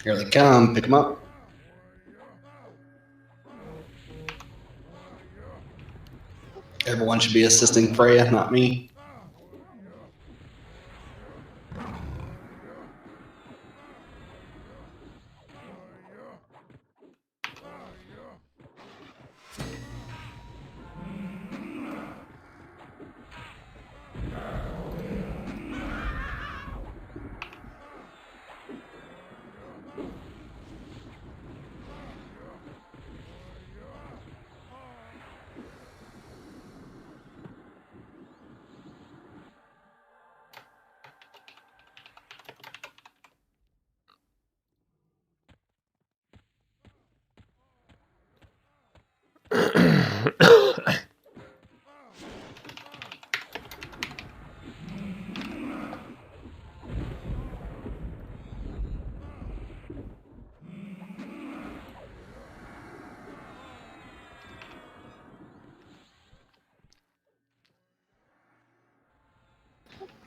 Here they come. Pick them up. Everyone should be assisting Freya, not me.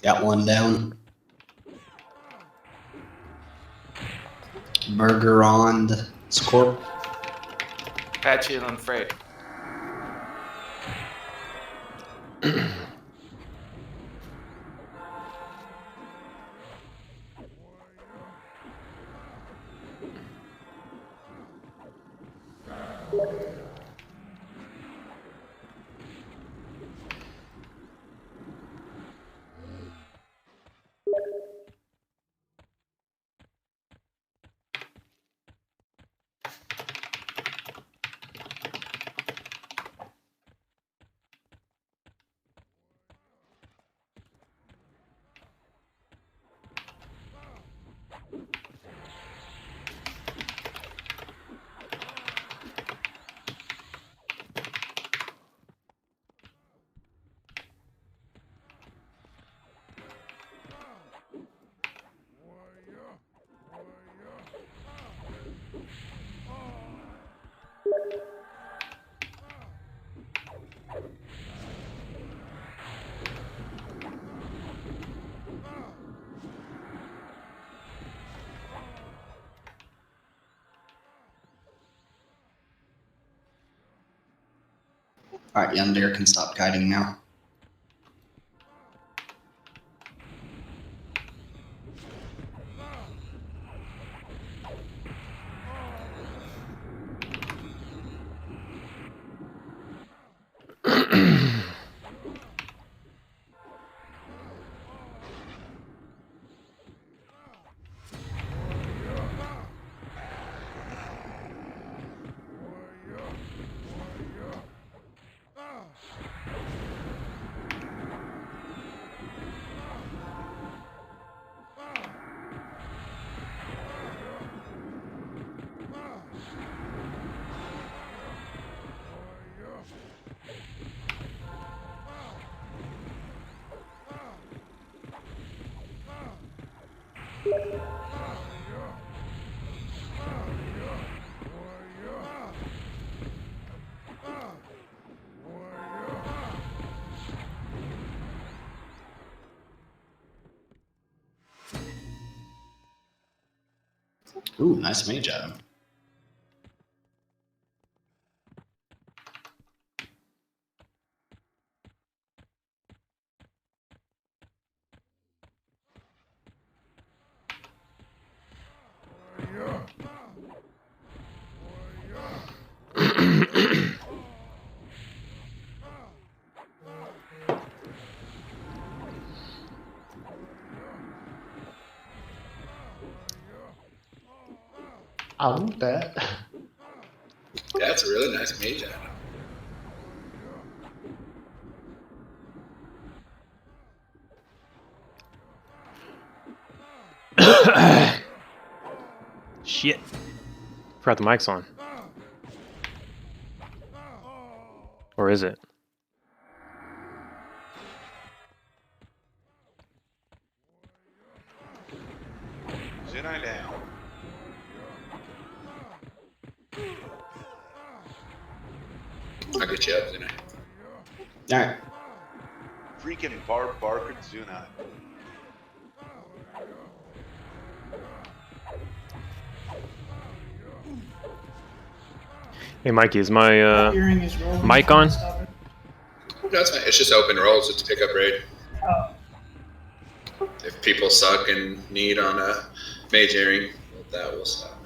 Got one down. Burger on Scorp. Patchy and Frey. Alright, Yandere can stop guiding now. Ooh, nice mage item. I want that. That's a really nice mage item. Shit. Forgot the mic's on. Or is it? Zenai down. I'll get you up, Zunai. Alright. Freaking Barker Zunai. Hey, Mikey, is my Hearing is rolling. mic on? Stop it. That's fine. It's just open rolls. It's pickup raid. Oh. If people suck and need on a mage airing, that will suck.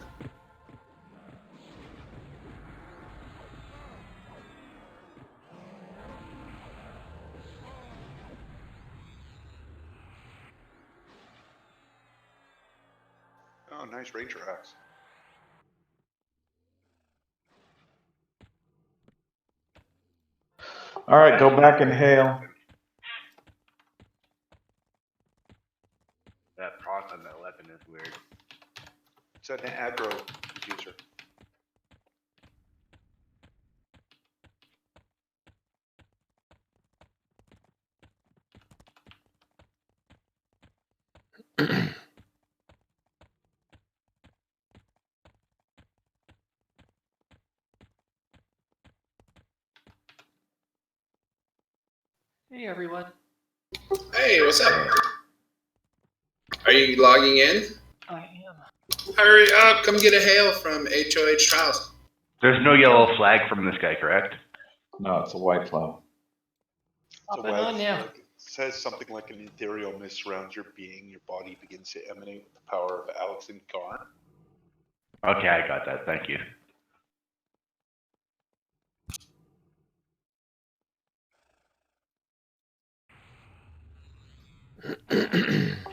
Oh, nice ranger axe. All right, go back and hail. That proc on that weapon is weird. It's an aggro user. Hey everyone. Hey, what's up? Are you logging in? I am. Hurry up! Come get a hail from HoH Trials. There's no yellow flag from this guy, correct? No, it's a white flag. So Up and on now. it says something like an ethereal mist surrounds your being. Your body begins to emanate with the power of Alex and Garn. Okay, I got that. Thank you.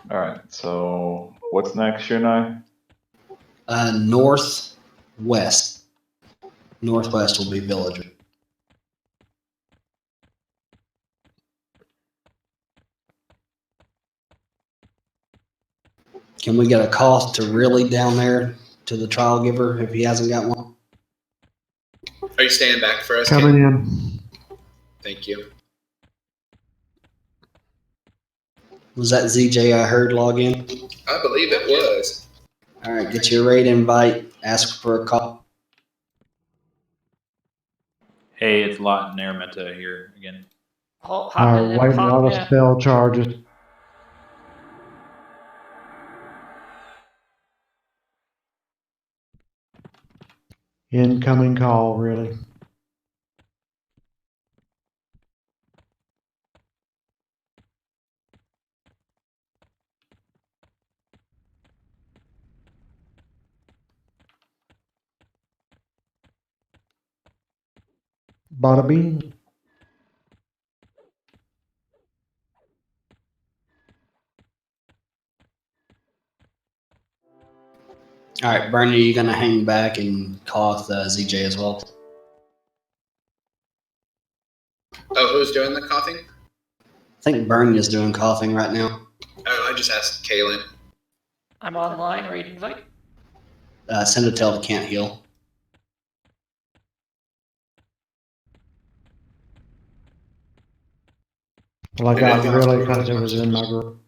All right, so what's next, Shunai? Northwest. Northwest will be villager. Can we get a cost to really down there to the trial giver if he hasn't got one? Are you staying back for us? Coming Kate? in. Thank you. Was that ZJ I heard log in? I believe it was. All right, get your raid invite. Ask for a call. Hey, it's Lot and Aramenta here again. Hop All in right, and waiting pop on the now. spell charges. Incoming call, really. Bada bing. All right, Bernie, you gonna hang back and call with ZJ as well? Oh, who's doing the coughing? I think Bernie is doing coughing right now. Oh, I just asked Kaylin. I'm online. Raid invite. Send a tell to can't heal. Well, I got really because it was in my group.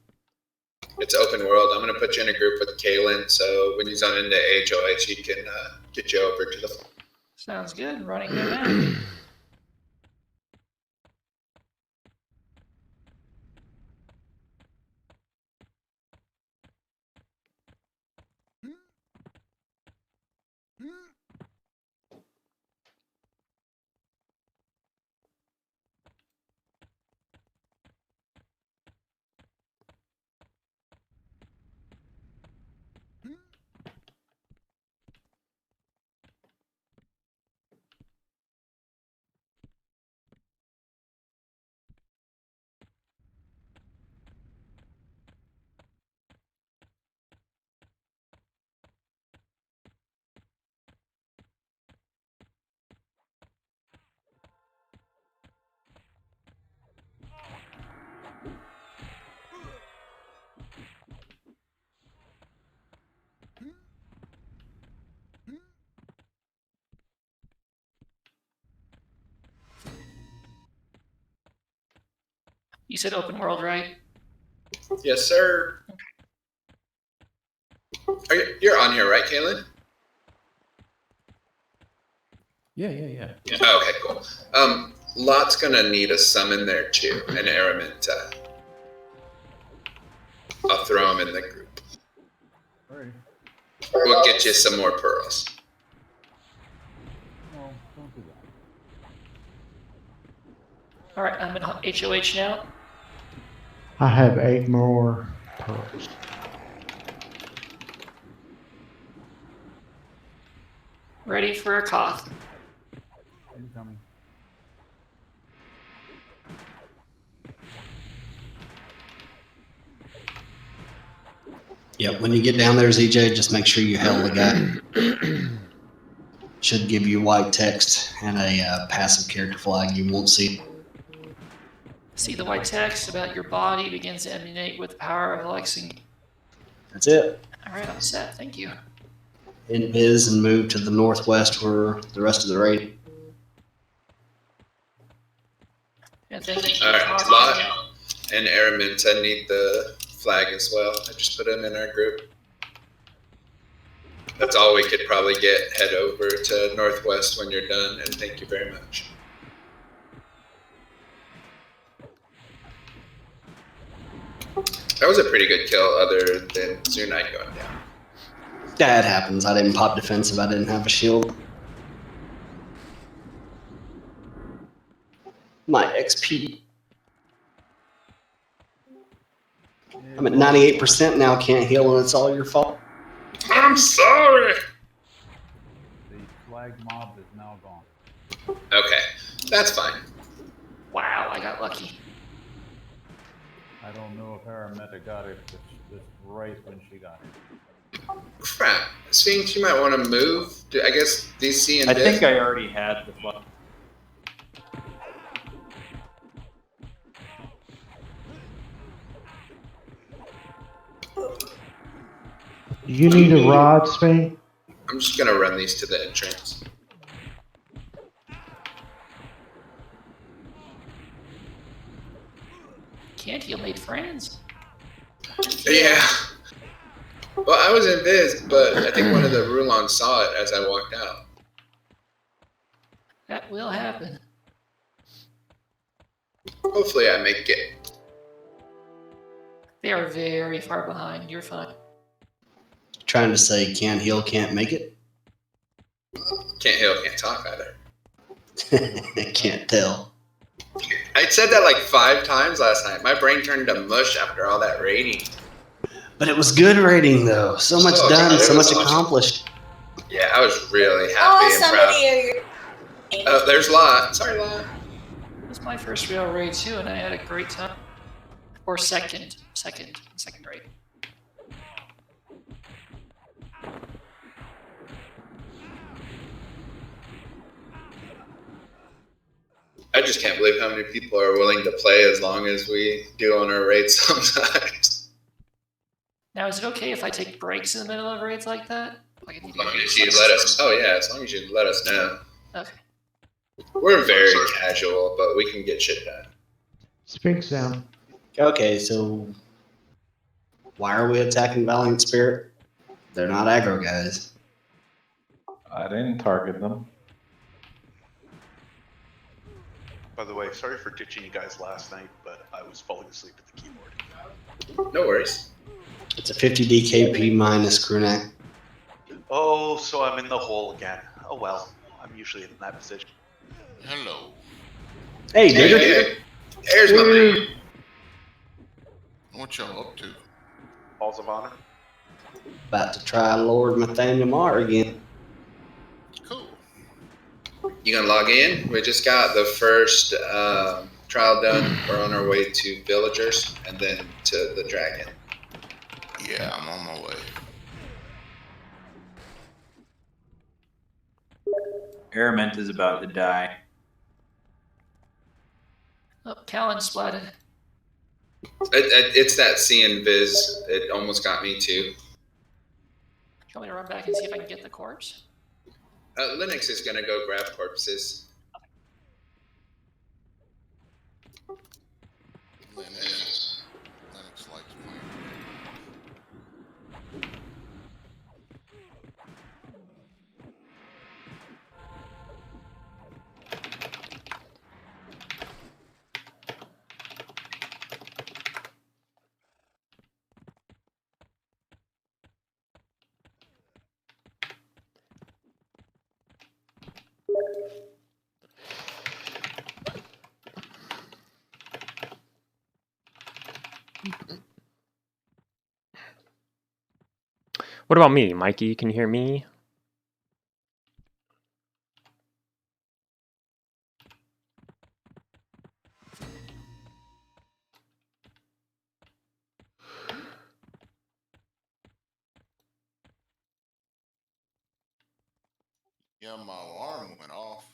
It's open world. I'm going to put you in a group with Kaylin, so when he's on into HoH, he can get you over to the... Sounds good. Running there now. You said open world, right? Yes, sir. You're on here, right, Kaylin? Yeah. Oh, okay, cool. Lot's going to need a summon there, too, an Araminta. I'll throw him in the group. Alright. We'll get you some more pearls. Well, All right, I'm in HOH now. I have 8 more pearls. Ready for a cough. Incoming. Yep, when you get down there, ZJ, just make sure you hell the guy. Should give you white text and a passive character flag. You won't see. See the white text about your body begins to emanate with the power of Alexing. That's it. All right, I'm set. Thank you. Invis and move to the northwest for the rest of the raid. And thank you. All right, Lot and Aramint, I need the flag as well. I just put them in our group. That's all we could probably get. Head over to northwest when you're done, and thank you very much. That was a pretty good kill, other than Zunite going down. That happens. I didn't pop defensive. I didn't have a shield. My XP. I'm at 98% now. Can't heal, and it's all your fault. I'm sorry. The flag mob is now gone. Okay, that's fine. Wow, I got lucky. I don't know if Arameta got it just right when she got it. Crap. Sphinx, you might want to move. I guess DC and I Viv. think I already had the flag. You need a rod, Spink? I'm just gonna run these to the entrance. Can't heal made friends. Yeah. Well, I was in Viz, but I think one of the Rulons saw it as I walked out. That will happen. Hopefully I make it. They are very far behind. You're fine. Trying to say can't heal, can't make it. Can't heal, can't talk either. Can't tell. I said that like 5 times last night. My brain turned to mush after all that raiding. But it was good rating though. So much Oh, done, God, so it much was awesome. accomplished. Yeah, I was really happy Oh, and somebody proud. Oh, there's Lot. Sorry, Lot. It was my first real raid too, and I had a great time. Or second raid. I just can't believe how many people are willing to play as long as we do on our raids sometimes. Now, is it okay if I take breaks in the middle of raids like that? Like I need As to long as you let us. Oh yeah, as long as you let us know. Okay. We're very casual, but we can get shit done. Spink's down. Okay, so why are we attacking Valiant Spirit? They're not aggro guys. I didn't target them. By the way, sorry for ditching you guys last night, but I was falling asleep at the keyboard. No worries. It's a 50 DKP minus crew neck. Oh, so I'm in the hole again. Oh well, I'm usually in that position. Hello. Hey, Hey, digger. hey, here's my man. What y'all up to? Balls of honor. About to try Lord Metheniel Marr again. Cool. You gonna log in? We just got the first trial done. We're on our way to villagers and then to the dragon. Yeah, I'm on my way. Arament is about to die. Oh, Callan splatted. It's that seeing Viz. It almost got me too. Do you want me to run back and see if I can get the corpse? Linux is gonna go grab corpses. Linux likes playing. What about me, Mikey? Can you hear me? Yeah, my alarm went off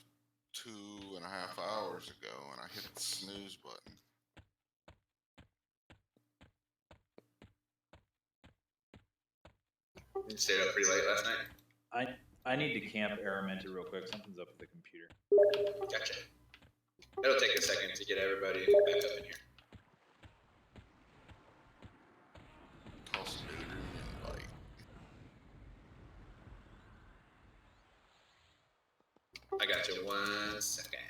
2.5 hours ago, and I hit the snooze button. You stayed up pretty late last night. I need to camp Araminta real quick. Something's up with the computer. Gotcha. It'll take a second to get everybody back up in here. Toss a dude an invite. I got you 1 second.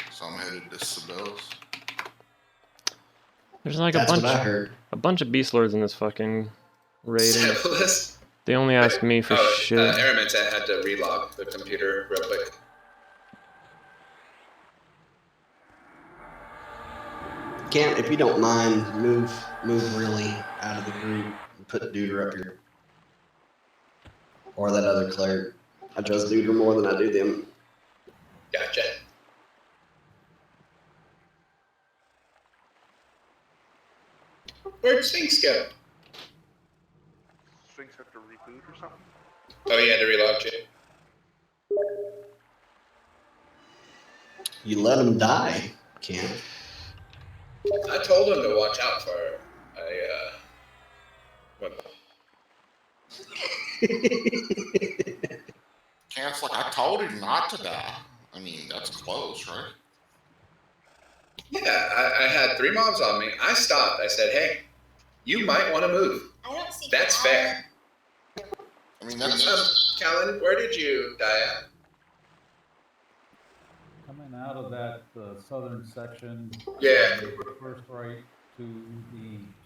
So I'm headed to Sibel's. There's like That's a what I bunch, heard. a bunch of beast lords in this fucking raid. And Syphilis. they only ask me for shit. Araminta had to relog the computer real quick. Camp, if you don't mind, move really out of the group and put Duder up here. Or that other cleric. I trust Duder more than I do them. Gotcha. Where'd Sphinx go? Sphinx have to reboot or something? Oh, he had to relog too. You let him die, Camp. I told him to watch out for what? Camp's like, I told him not to die. I mean, that's close, right? Yeah, I had 3 mobs on me. I stopped. I said, hey, you might want to move. I don't see That's fair. I mean, that's Callan, where did you die at? Coming out of that southern section. Yeah. First right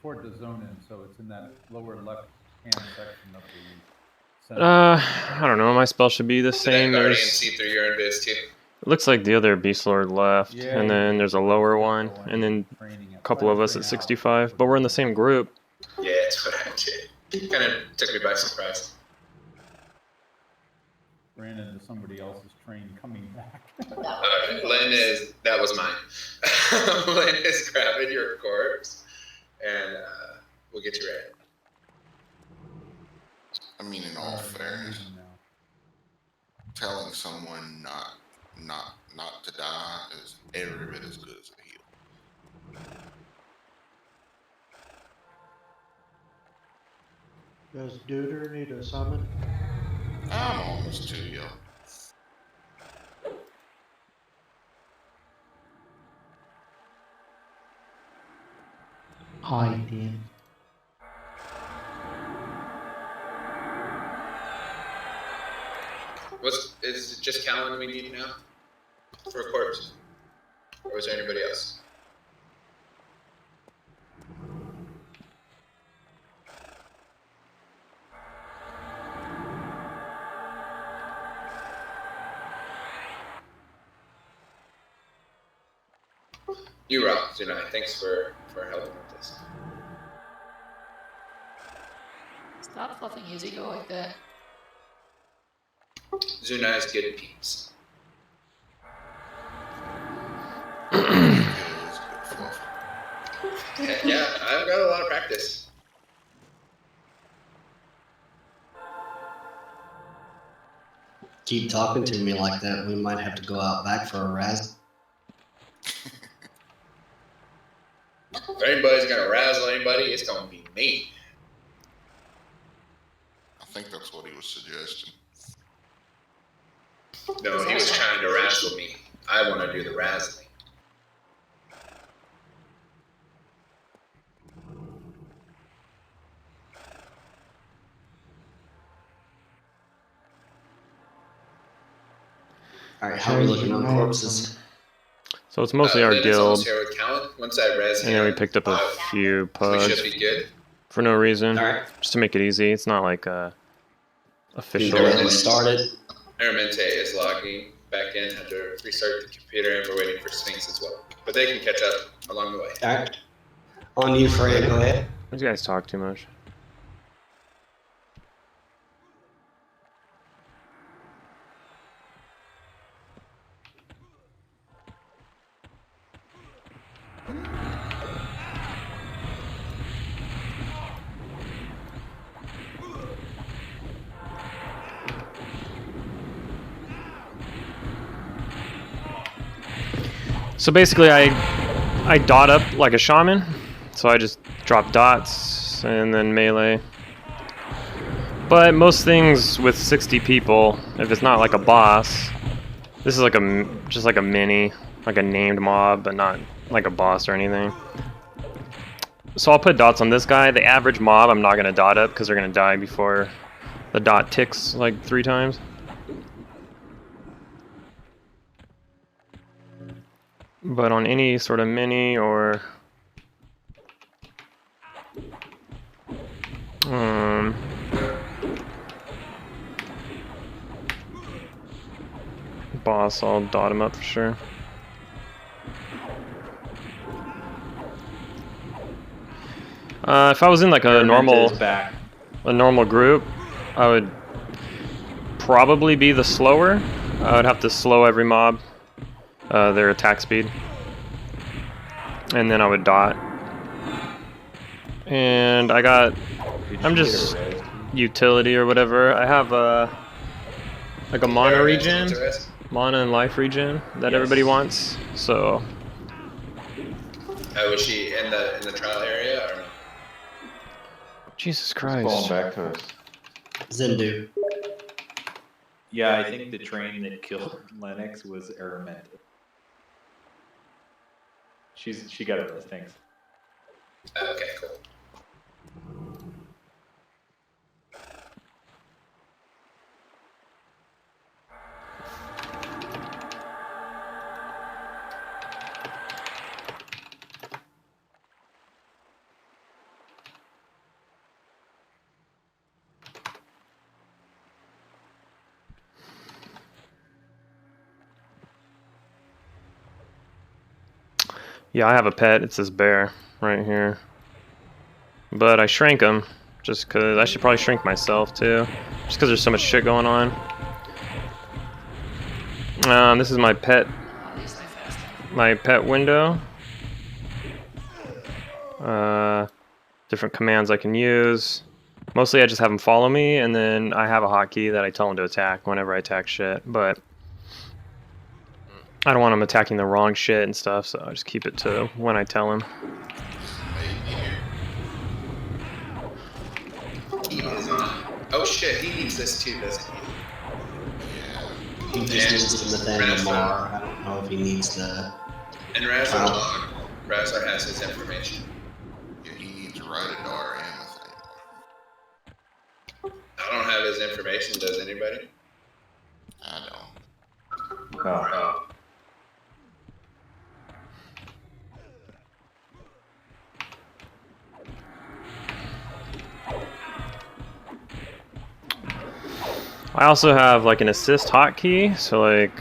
toward the zone end, so it's in that lower left hand section of the center. I don't know. My spell should be the same. Did that Guardian There's, see through your invis too? it looks like the other beast lord left, Yeah, and then there's a lower one, and then Training a couple of us at 65. But we're in the same group. Yeah, it's what I did. Kind of took me by surprise. Ran into somebody else's train coming back. That was mine. Lynn is grabbing your corpse, and we'll get you ready. I mean, in all fairness, telling someone not to die is every bit as good as a heal. Does Duder need a summon? I'm almost to you. I did. Is it just Callan we need now for a corpse, or is there anybody else? You rock, Zunai. Thanks for helping with this. Stop fluffing his ego like that. Zunai's good peeps. Yeah, I've got a lot of practice. Keep talking to me like that, we might have to go out back for a razz. If anybody's gonna razzle anybody, it's gonna be me. I think that's what he was suggesting. No, he was trying to razzle me. I want to do the razzling. All right, how are we looking on corpses? So it's mostly our then it's guild, almost here with Callan. Once I res and then we him, picked up a few we pugs should be good. for no reason, All right. just to make it easy. It's not like Can official. go ahead and start it. Aramente is logging back in. Had to restart the computer, and we're waiting for Sphinx as well. But they can catch up along the way. All right. On you, Fran. Go ahead. These guys talk too much. So basically, I dot up like a shaman. So I just drop dots and then melee. But most things with 60 people, if it's not like a boss, this is like just like a mini, like a named mob, but not like a boss or anything. So I'll put dots on this guy. The average mob, I'm not gonna dot up because they're gonna die before the dot ticks like 3 times. But on any sort of mini or boss, I'll dot him up for sure. If I was in like a normal group, I would probably be the slower. I would have to slow every mob, their attack speed, and then I would dot. And I'm just utility or whatever. I have like a mana regen, mana and life regen that everybody wants. So. Was she in the trial area or no? Jesus Christ. Falling back to us. Zindu. Yeah, I think the train that killed Lennox was Aramente. She got it. Thanks. Okay, cool. Yeah, I have a pet. It's this bear right here. But I shrank him just because I should probably shrink myself too. Just because there's so much shit going on. This is my pet window. Different commands I can use. Mostly I just have them follow me, and then I have a hotkey that I tell them to attack whenever I attack shit. But I don't want them attacking the wrong shit and stuff, so I just keep it to when I tell them. Oh shit, he needs this too, doesn't he? He just needs the Metheniel Marr. I don't know if he needs the. And Razor has his information. Yeah, he needs to write a dollar and Metheniel. I don't have his information, does anybody? I don't. No. I also have like an assist hotkey, so like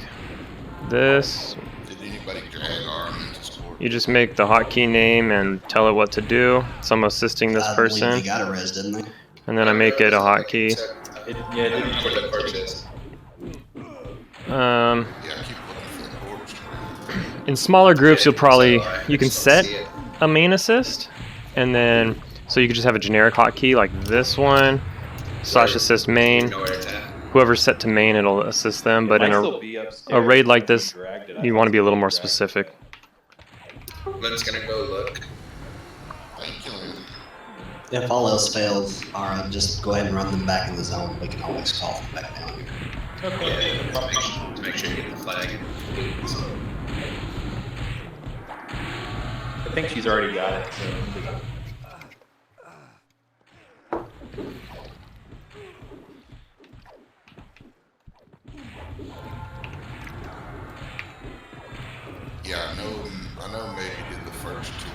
this. Did anybody drag our Discord? You just make the hotkey name and tell it what to do. So I'm assisting this I believe person, he got a res, didn't they? and then I make it a hotkey. Where the corpse is. Um, Yeah, I keep looking for the corpse. in smaller groups, you can set a main assist, and then so you could just have a generic hotkey like this one / assist main. Whoever's set to main, it'll assist them. But in a raid like this, you want to be a little more specific. Lynn's gonna go look. Thank you, Lynn. If all else fails, alright, just go ahead and run them back in the zone. We can always call them back down here. Yeah, to make sure you get the flag. I think she's already got it. So. Yeah, I know maybe did the first two,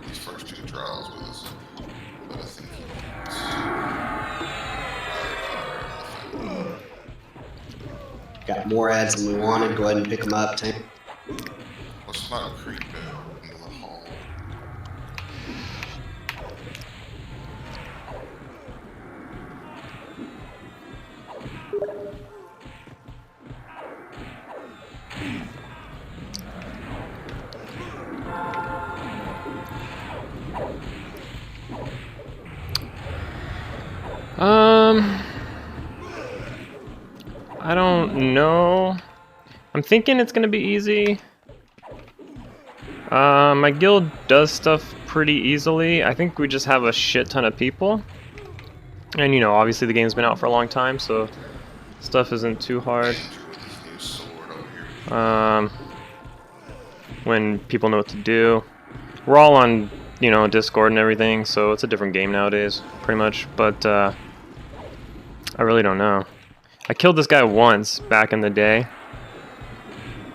these first two trials with us, but I think he wants Ryder and Got more ads than we wanted. Go ahead and pick them up, Tank. Let's not creep into the hall. I don't know. I'm thinking it's gonna be easy. My guild does stuff pretty easily. I think we just have a shit ton of people. And you know, obviously the game's been out for a long time, so stuff isn't too hard. When people know what to do. We're all on, you know, Discord and everything, so it's a different game nowadays, pretty much. But I really don't know. I killed this guy once back in the day.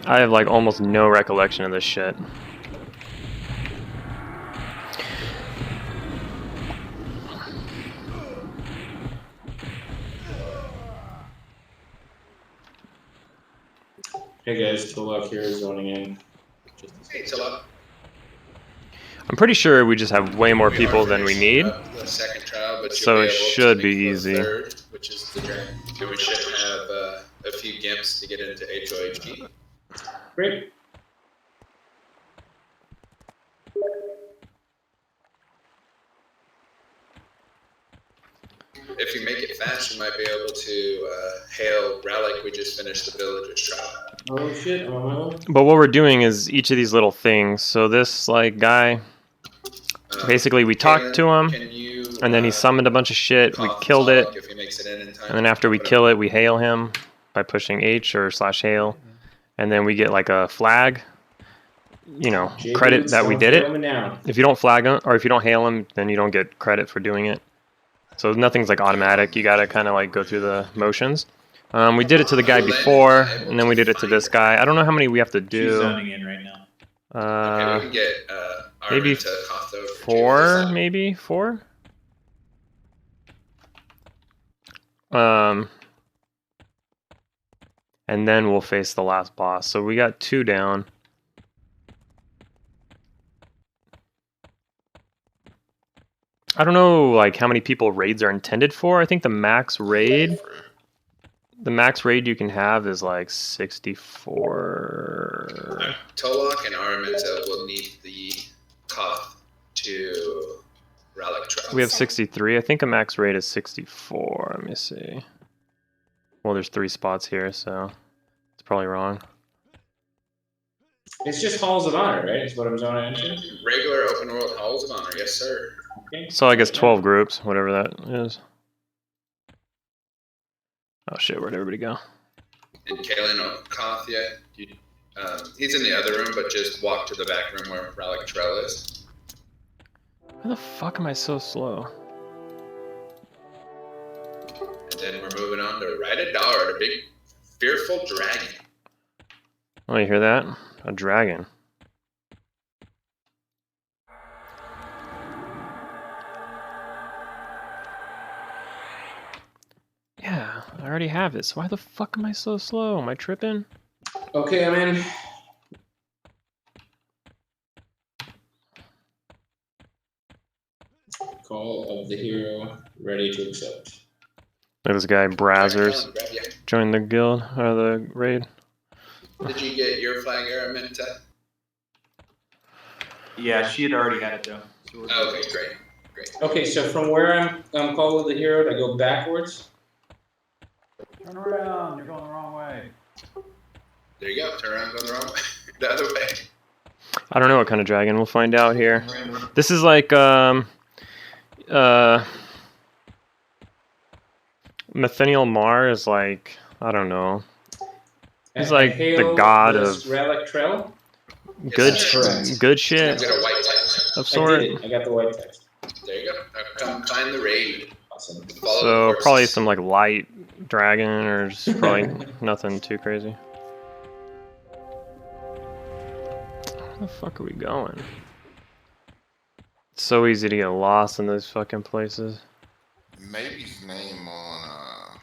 I have like almost no recollection of this shit. Hey guys, Tolok here, zoning in. Hey, Tolok. I'm pretty sure we just have way more people than we need. The second trial, but So you'll it be able should to be make the easy. Third, which is the dragon. And we should have a few gimps to get into HoH. Great. If you make it fast, you might be able to hail Relic. We just finished the villagers trial. Oh shit, I'm on my way. But what we're doing is each of these little things. So this like guy, basically we talked to him, and then he summoned a bunch of shit. We killed it, If he makes it in time, and then after we kill it, we hail him by pushing H or /hail, and then we get like a flag. You know, credit that we did it. If you don't flag him or if you don't hail him, then you don't get credit for doing it. So nothing's like automatic. You gotta kind of like go through the motions. We did it to the guy before, and then we did it to this guy. I don't know how many we have to do. She's zoning in right now. okay, we can get maybe to Kotho for four, maybe four. And then we'll face the last boss. So we got 2 down. I don't know like how many people raids are intended for. I think the max raid you can have is like 64. Tolok and Araminta will need the Koth to Relic trial. We have 63. I think a max raid is 64. Let me see. Well, there's 3 spots here, so it's probably wrong. It's just Halls of Honor, right? Is what I'm zoning into? Regular open world Halls of Honor, yes sir. Okay. So I guess 12 groups, whatever that is. Oh shit, where'd everybody go? And Kalen Koth, yeah. He's in the other room, but just walk to the back room where Relic Trail is. Why the fuck am I so slow? And then we're moving on to Ride Dart, a big fearful dragon. Oh, you hear that? A dragon. Yeah, I already have it. So why the fuck am I so slow? Am I tripping? Okay, I'm in. Call of the hero, ready to accept. Look at this guy, Brazzers, joined the guild, or the raid. Did you get your flag, Araminta? Yeah, she had already had it though. So Okay, great. Okay, so from where I'm call of the hero, I go backwards. Turn around, you're going the wrong way. There you go, turn around, go the wrong way. The other way. I don't know what kind of dragon. We'll find out here. This is like Metheniel Marr is like, I don't know. He's like the god of Relic Trail. good Correct. good shit Get a white text. of I sort. did it. I got the white text. There you go. Now come find the raid. Awesome. Follow the So horses. probably some like light dragon or just probably nothing too crazy. Where the fuck are we going? It's so easy to get lost in those fucking places. Maybe's name on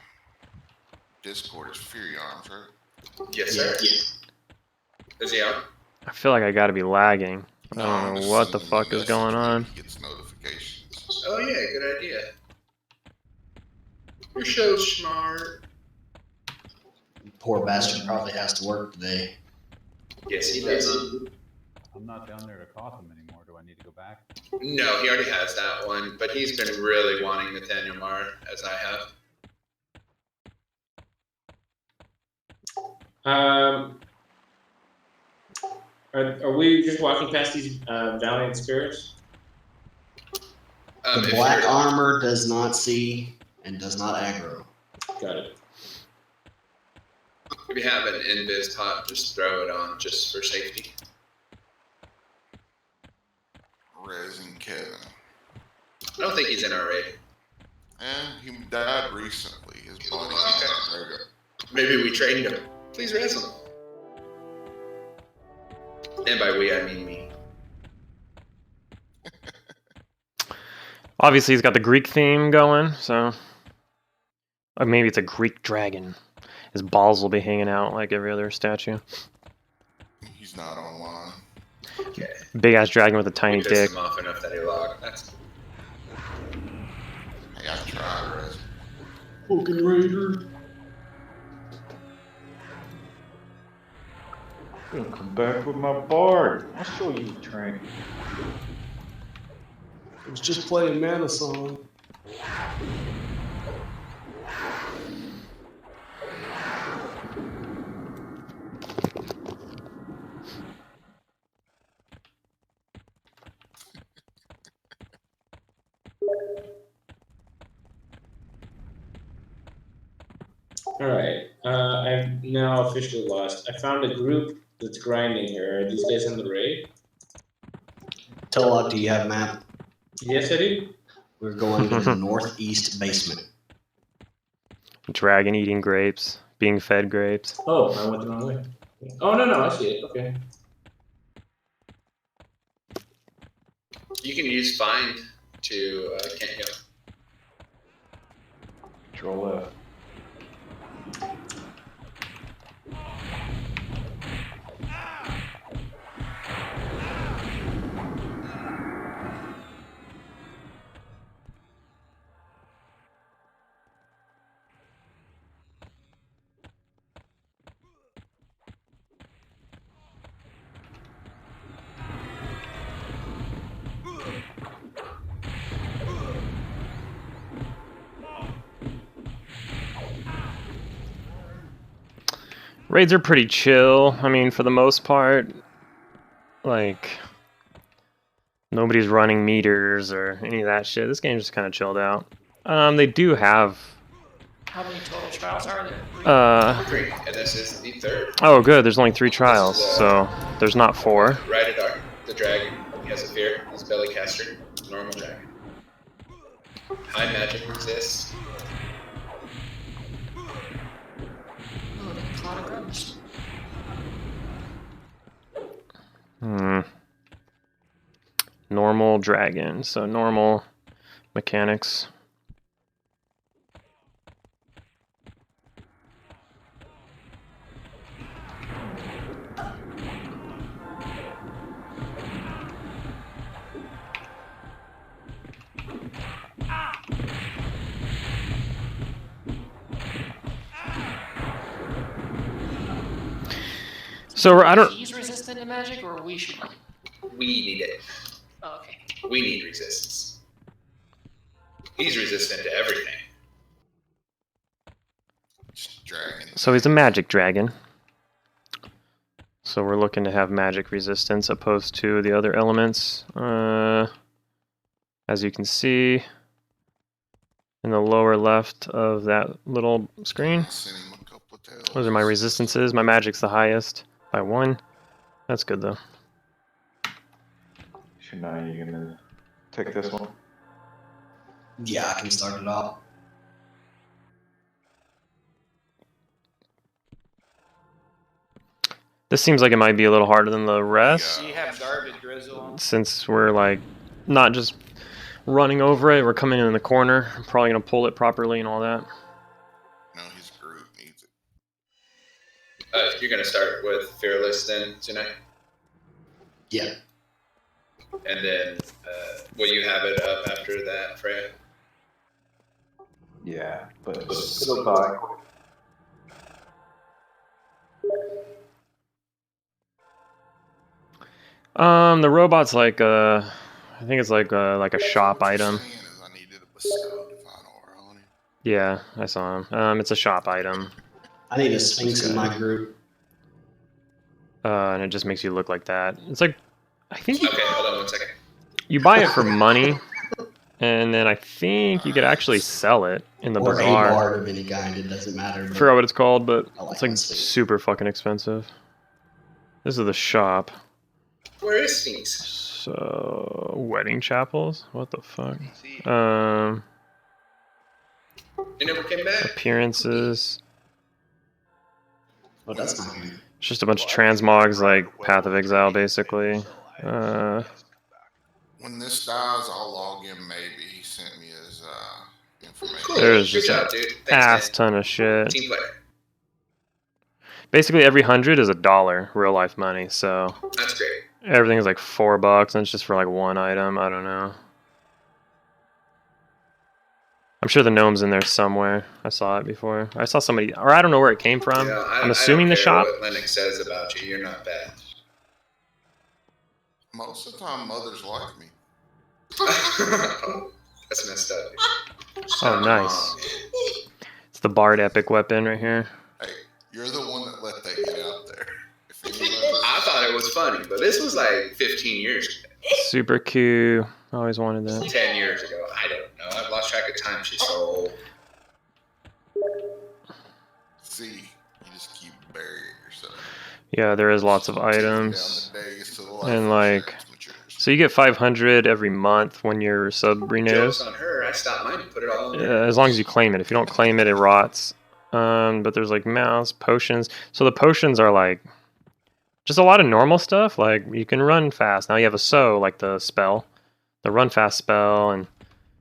Discord is Fury Arms, right? Yes, sir. Is he out? I feel like I gotta be lagging. I No, don't I'm know just what the sending him a fuck is message going when on. He gets notifications. Oh yeah, good idea. You're so smart. Poor bastard probably has to work today. Yes, he does. I'm not down there to Gotham anymore. Do I need to go back? No, he already has that one, but he's been really wanting Metheniel Marr, as I have. Are we just walking past these valiant spirits? The black armor does not see and does not aggro. Got it. If you have an invis top, just throw it on, just for safety. Rez and Kevin. I don't think he's in our raid. And he died recently. His body. Okay. There we go. Maybe we trained him. Please res him. And by we, I mean me. Obviously, he's got the Greek theme going, so. Or maybe it's a Greek dragon. His balls will be hanging out like every other statue. He's not online. Okay. Big ass dragon with a tiny We dick. pissed him off enough that he logged. That's Hey, I tried, Rez. Fucking Raider. I'm gonna come back with my bard. I'll show you the train. I was just playing Mana Song. Alright, I'm now officially lost. I found a group that's grinding here. Are these guys in the raid? Tellock, do you have a map? Yes, I do. We're going to the northeast basement. Dragon eating grapes. Being fed grapes. Oh, I went the wrong way. Oh, no, I see it. Okay. You can use find to can't heal. Control F. Raids are pretty chill. I mean, for the most part, like, nobody's running meters or any of that shit. This game's just kind of chilled out. They do have. How many total trials are there? 3, and this is the 3rd. Oh, good. There's only 3 trials, so there's not 4. Raidadar, the dragon. He has a fear. He's belly caster. Normal dragon. High magic resists. Oh, the cloud of grubs. Normal dragon, so normal mechanics. So I don't. He's resistant to magic, or we should. We need it. Oh, okay. We need resistance. He's resistant to everything. Dragon. So he's a magic dragon. So we're looking to have magic resistance opposed to the other elements. As you can see in the lower left of that little screen, those are my resistances. My magic's the highest by 1. That's good though. Shania, you gonna take this one? Yeah, I can start it off. This seems like it might be a little harder than the rest, Do you have garbage drizzle on? since we're like not just running over it. We're coming in the corner. I'm probably gonna pull it properly and all that. No, his group needs it. You're gonna start with Fearless then tonight, Yeah. and then will you have it up after that, Freya? Yeah, but it'll die quick. The robot's like I think it's like a shop item. Saying is I needed a bestow divine aura on him. Yeah, I saw him. It's a shop item, I need a Sphinx in my group. and it just makes you look like that. It's like, I think Okay, hold on 1 second. you buy it for money, and then I think you could actually sell it in the Or a bazaar. bard of any kind, it doesn't matter. I But forgot what it's called, but I like it's like that Sphinx. super fucking expensive. This is the shop. Where is Sphinx? So wedding chapels. What the fuck? You never came back. Appearances. Oh, that's not good. It's just a bunch of transmogs, like Path of Exile, basically. When this dies, I'll log in. Maybe he sent me his information. Cool. There's Good just job, an dude. Thanks, ass man. ton of shit. Team player. Basically, every 100 is $1 real life money. So That's great. everything is like $4, and it's just for like one item. I don't know. I'm sure the gnome's in there somewhere. I saw it before. I saw somebody, or I don't know where it came from. Yeah, I'm assuming I the don't shop. care what Lennox says about you. You're not bad. Most of the time, mothers like me. That's messed up. Oh, nice. It's the Bard epic weapon right here. Hey, you're the one that let that get out there. If anybody I thought it was funny, but this was like 15 years ago. Super Q. Always wanted that. 10 years ago. I don't know. I've lost track of time. She's so old. see, you just keep burying yourself. Yeah, there is lots of Taking items. down the days to the life And like, insurance matures. so you get 500 every month when your sub renews. Joke's on her. I stopped mine and put it all in Yeah, there. as long as you claim it. If you don't claim it, it rots. But there's like mouse, potions. So the potions are like just a lot of normal stuff. Like you can run fast. Now you have a like the spell, the run fast spell, and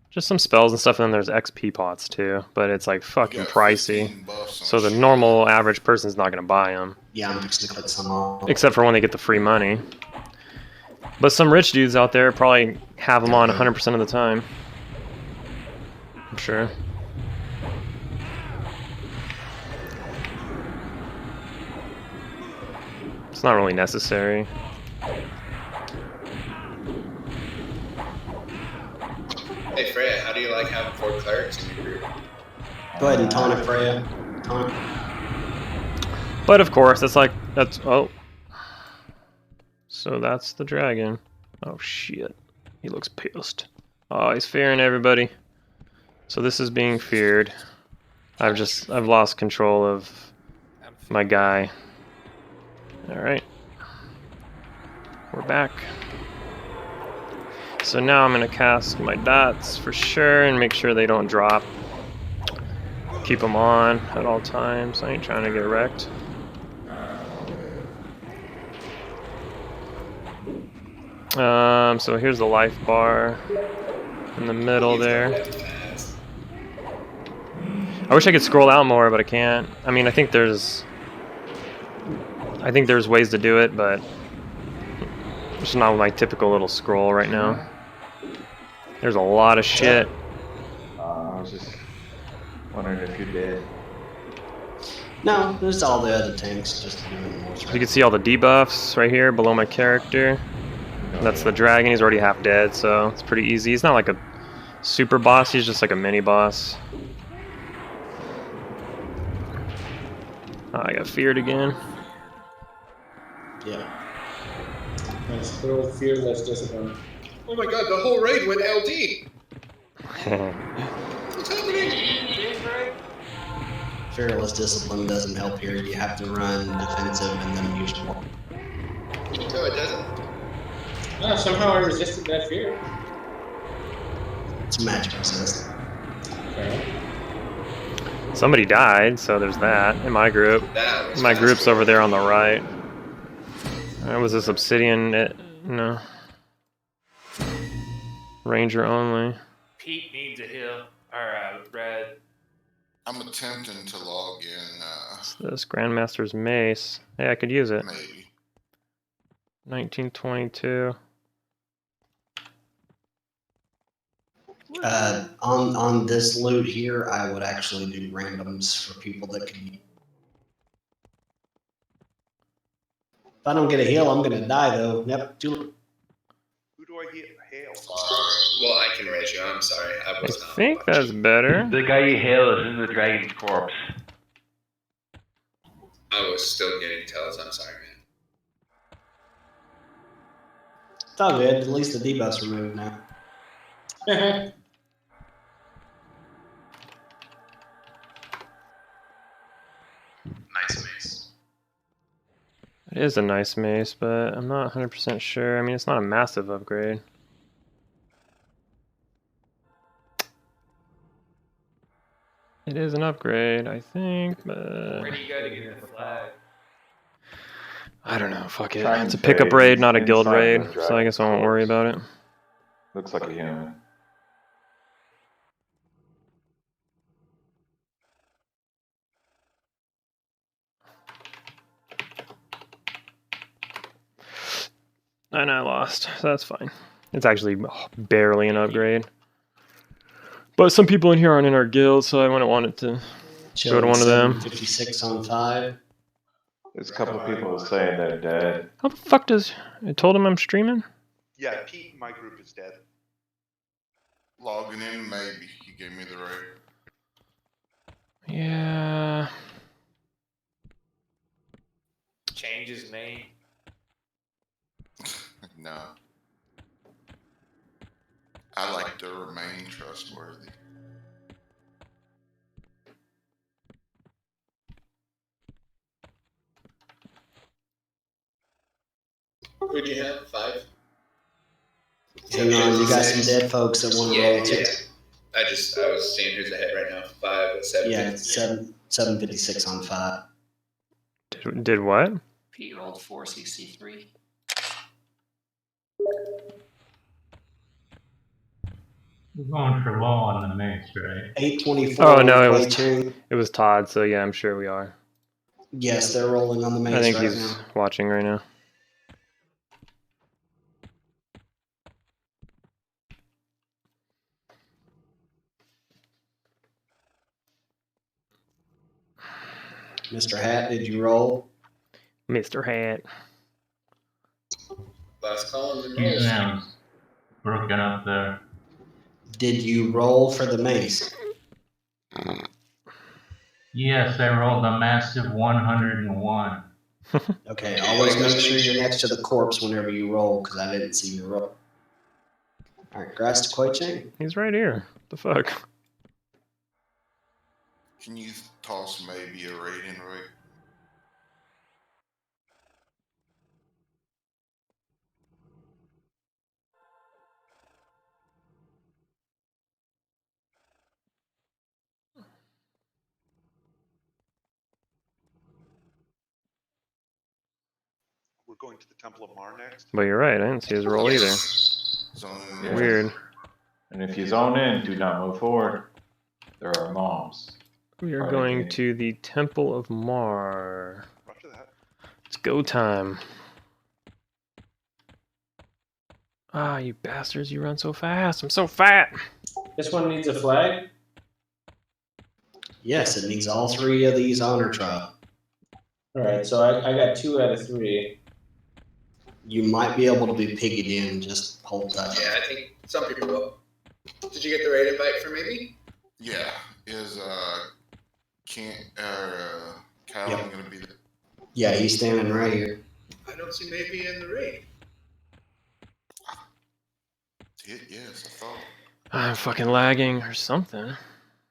just some spells and stuff. And then there's XP pots too, but it's like fucking You got pricey. 15 buffs on So the shit. normal average person's not gonna buy them, Yeah, I'm fixing to click some off. except for when they get the free money. But some rich dudes out there probably have them on 100% of the time. I'm sure. It's not really necessary. Hey, Freya, how do you like having 4 clerics in your group? Go ahead and taunt it, Freya. Taunt it. But of course, that's oh. So that's the dragon. Oh shit. He looks pissed. Oh, he's fearing everybody. So this is being feared. I've lost control of my guy. Alright. We're back. So now I'm gonna cast my dots for sure and make sure they don't drop. Keep them on at all times. I ain't trying to get wrecked. So here's the life bar in the middle there. I wish I could scroll out more, but I can't. I mean, I think there's ways to do it, but it's not my typical little scroll right now. There's a lot of shit. I was just wondering if you did. No, there's all the other tanks just doing more. You can see all the debuffs right here below my character. That's the dragon. He's already half dead, so it's pretty easy. He's not like a super boss. He's just like a mini boss. Oh, I got feared again. Yeah. Nice little fearless discipline. Oh my god, the whole raid went LD. What's happening? Fearless discipline doesn't help here. You have to run defensive and then use more. No, it doesn't. Oh, somehow I resisted that fear. It's magic resist. Okay. Somebody died, so there's that in my group. That was My fast. group's over there on the right. Was this obsidian? No. Ranger only. Pete needs a heal. Or red. I'm attempting to log in. What's this? Grandmaster's mace. Hey, I could use it. Maybe. 1922. On this loot here, I would actually do randoms for people that can. If I don't get a heal, I'm gonna die though. Yep. Who do I hail? Well, I can raise you. I'm sorry. I I was not think watching. that's better. The guy you hail is in the dragon's corpse. I was still getting tells. I'm sorry, man. It's all good. At least the debuff's removed now. Nice mace. It is a nice mace, but I'm not 100% sure. I mean, it's not a massive upgrade. It is an upgrade, I think, but Where do you go to get the flag? I don't know. Fuck it. Simon It's a pickup Faye, raid, not a guild inside raid, the so I guess I won't worry about it. Looks like a human. And I lost, so that's fine. It's actually barely an upgrade. But some people in here aren't in our guild, so I wouldn't want it to go to one of them. 56 on 5. There's a couple people saying they're dead. How the fuck does... I told him I'm streaming? Yeah, Pete in my group is dead. Logging in, maybe. He gave me the right. Yeah... Change his name. No. I like to remain trustworthy. Who'd you have? 5? Hang on, you got some dead folks that want to roll too. I was seeing who's ahead right now. 5 at 7. Yeah, it's 756 on 5. Did what? Pete rolled 4CC3. We're going for low on the mace, right? 824. Oh no, it Wei was Cheng. it was Todd. So yeah, I'm sure we are. Yes, they're rolling on the mace I think right he's now. watching right now. Mr. Hat, did you roll? Mr. Hat. Last call and His then name's broken up there. Did you roll for the mace? Yes, I rolled a massive 101. Okay, always make sure you're next to the corpse whenever you roll, because I didn't see you roll. Alright, grass to Wei Cheng. He's right here. What the fuck? Can you toss maybe a raid in, right? We're going to the Temple of Marr next. But you're right. I didn't see his roll either. Zone Yeah. Weird. And if you zone in, do not move forward. There are mobs. We are Alright, going okay. to the Temple of Marr. Roger that. It's go time. Ah, you bastards, you run so fast. I'm so fat. This one needs a flag? Yes, it needs all 3 of these honor trial. Alright, so I got 2 out of 3. You might be able to be piggied in, just hold tight. Yeah, I think some people will. Did you get the raid invite for maybe? Yeah. Is Callum Yep. gonna be there? Yeah, he's standing right here. I don't see maybe in the raid. Yes, I thought. I'm fucking lagging or something.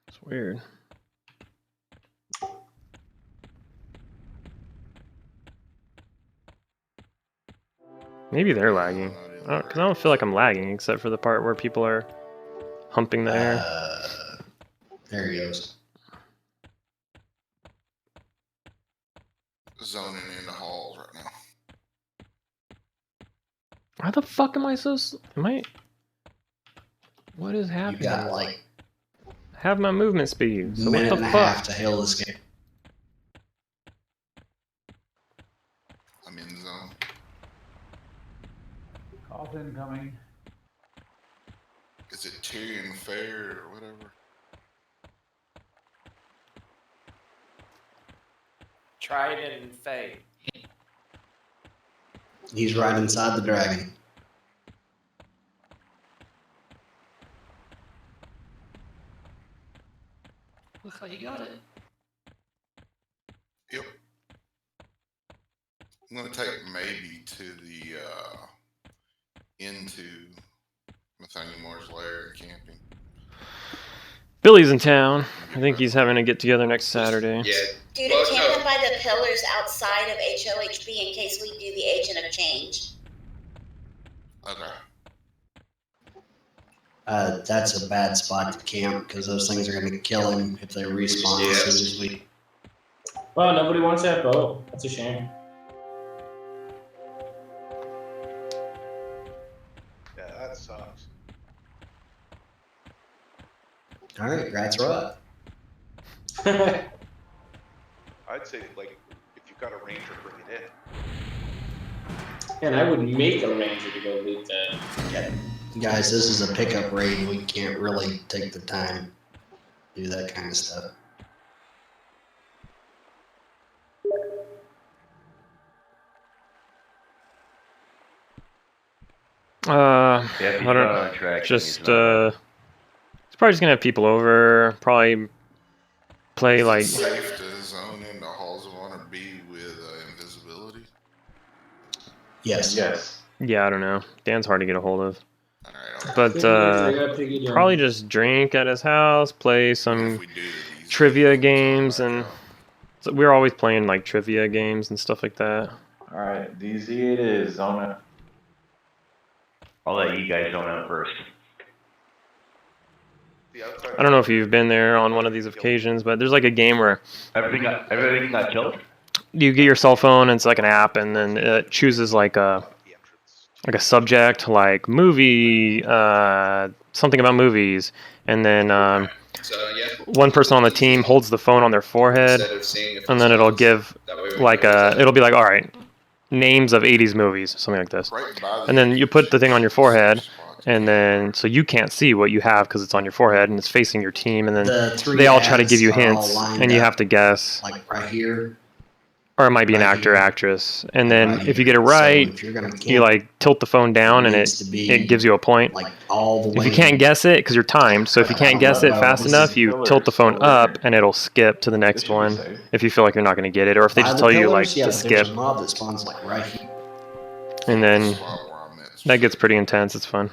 It's weird. Maybe they're lagging. Because I don't feel like I'm lagging, except for the part where people are humping the air. There he goes. Zoning in the halls right now. How the fuck am I am I? What is You happening? got like Have my movement speed. a So minute what and the a fuck? half to hail this game. I'm in zone. Calls incoming. Is it Tyrion Fair or whatever? Trident and Faye. He's right inside the dragon. Looks like you got it. Yep. I'm gonna take maybe to the into Metheniel Marr's lair and camping. Billy's in town. I think he's having a get together next Saturday. Yeah. Dude, Well, camp no. them by the pillars outside of HoHB in case we do the Agent of Change. Okay. That's a bad spot to camp because those things are going to kill him if they respawn as soon as we. Well, nobody wants that boat. That's a shame. Yeah, that sucks. All right, that's right. I'd say, like, if you've got a ranger, bring it in. And I would make a ranger to go loot that. Yeah. Guys, this is a pickup raid. We can't really take the time to do that kind of stuff. Yeah, if I he's don't not on track, then just he's not. he's probably just gonna have people over. Probably play like. Is it safe to zone into Halls of Honor B with invisibility? Yes. Yes. Yeah, I don't know. Dan's hard to get a hold of. Alright, But probably just drink at his house, play some trivia games, and so we're always playing like trivia games and stuff like that. Alright, DZ it is. Zone it. I'll let you guys zone out first. I don't know if you've been there on one of these occasions, but there's like a game where Everything got killed? you get your cell phone and it's like an app, and then it chooses like a subject, like movie, something about movies, and then one person on the team holds the phone on their forehead, and then it'll give like it'll be like, all right, names of 80s movies, something like this, and then you put the thing on your forehead, and then so you can't see what you have because it's on your forehead and it's facing your team, and then they all try to give you hints, and you have to guess, like right here. or it might be an actor, actress, and then if you get it right, you like tilt the phone down, and it gives you a point. Like all the way. If you can't guess it, because you're timed, so if you can't guess it fast enough, you tilt the phone up, and it'll skip to the next one. If you feel like you're not going to get it, or if they just tell you like to skip, There's a mob that spawns like right here. and then that gets pretty intense. It's fun.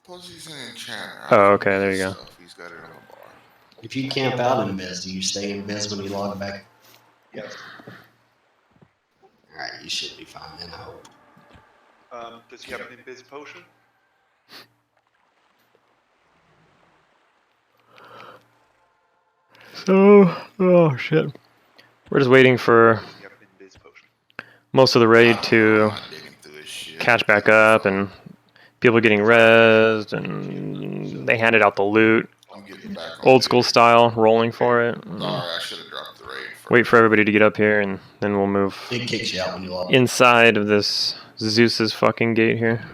Suppose he's an enchanter. Oh, okay, there you go. He's got it on the bar. If you camp out in Biz, do you stay in Biz when you log back? Yes. Alright, you should be fine then, I hope. Does he have an invis potion? So, oh shit. We're just waiting for most of the raid to catch back up, and people getting rezzed, and they handed out the loot. Old school style, rolling for it. I should have dropped the raid first. Wait for everybody to get up here, and then we'll move It kicks you out when you log. inside of this Zeus's fucking gate here.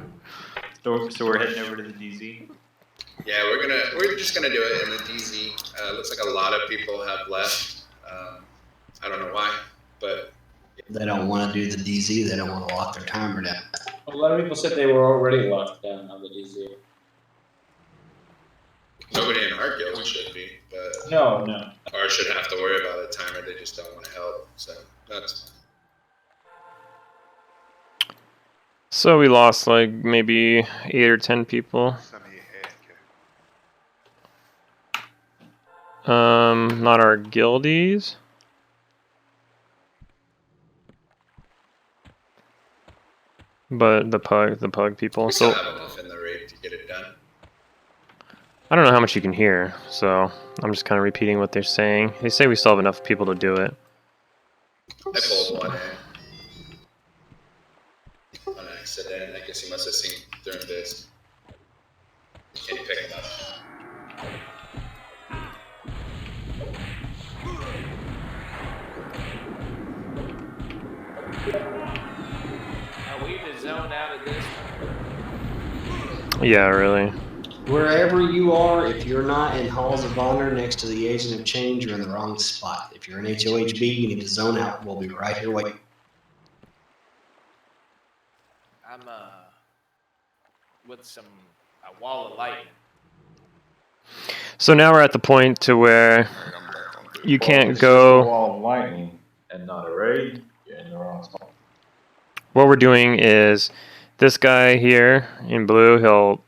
So we're heading over to the DZ. Yeah, we're just gonna do it in the DZ. Looks like a lot of people have left. I don't know why, but They don't want to do the DZ, they don't want to lock their timer down. A lot of people said they were already locked down on the DZ. nobody in our guild should be. But No. or should have to worry about a timer. They just don't want to help. So that's fine. So we lost like maybe 8 or 10 people. Not our guildies. But the pug people. We So still have enough in the raid to get it done. I don't know how much you can hear, so I'm just kind of repeating what they're saying. They say we still have enough people to do it. I pulled one in. accident. I guess he must have seen during this. Can you pick him up? Are we to zone out of this? Yeah, really. Wherever you are, if you're not in Halls of Honor next to the Agent of Change, you're in the wrong spot. If you're in HoHB, you need to zone out. We'll be right here waiting. I'm with a wall of lightning. So now we're at the point to where you can't Well, go. wall of lightning and not a raid. You're in the wrong spot. What we're doing is this guy here in blue.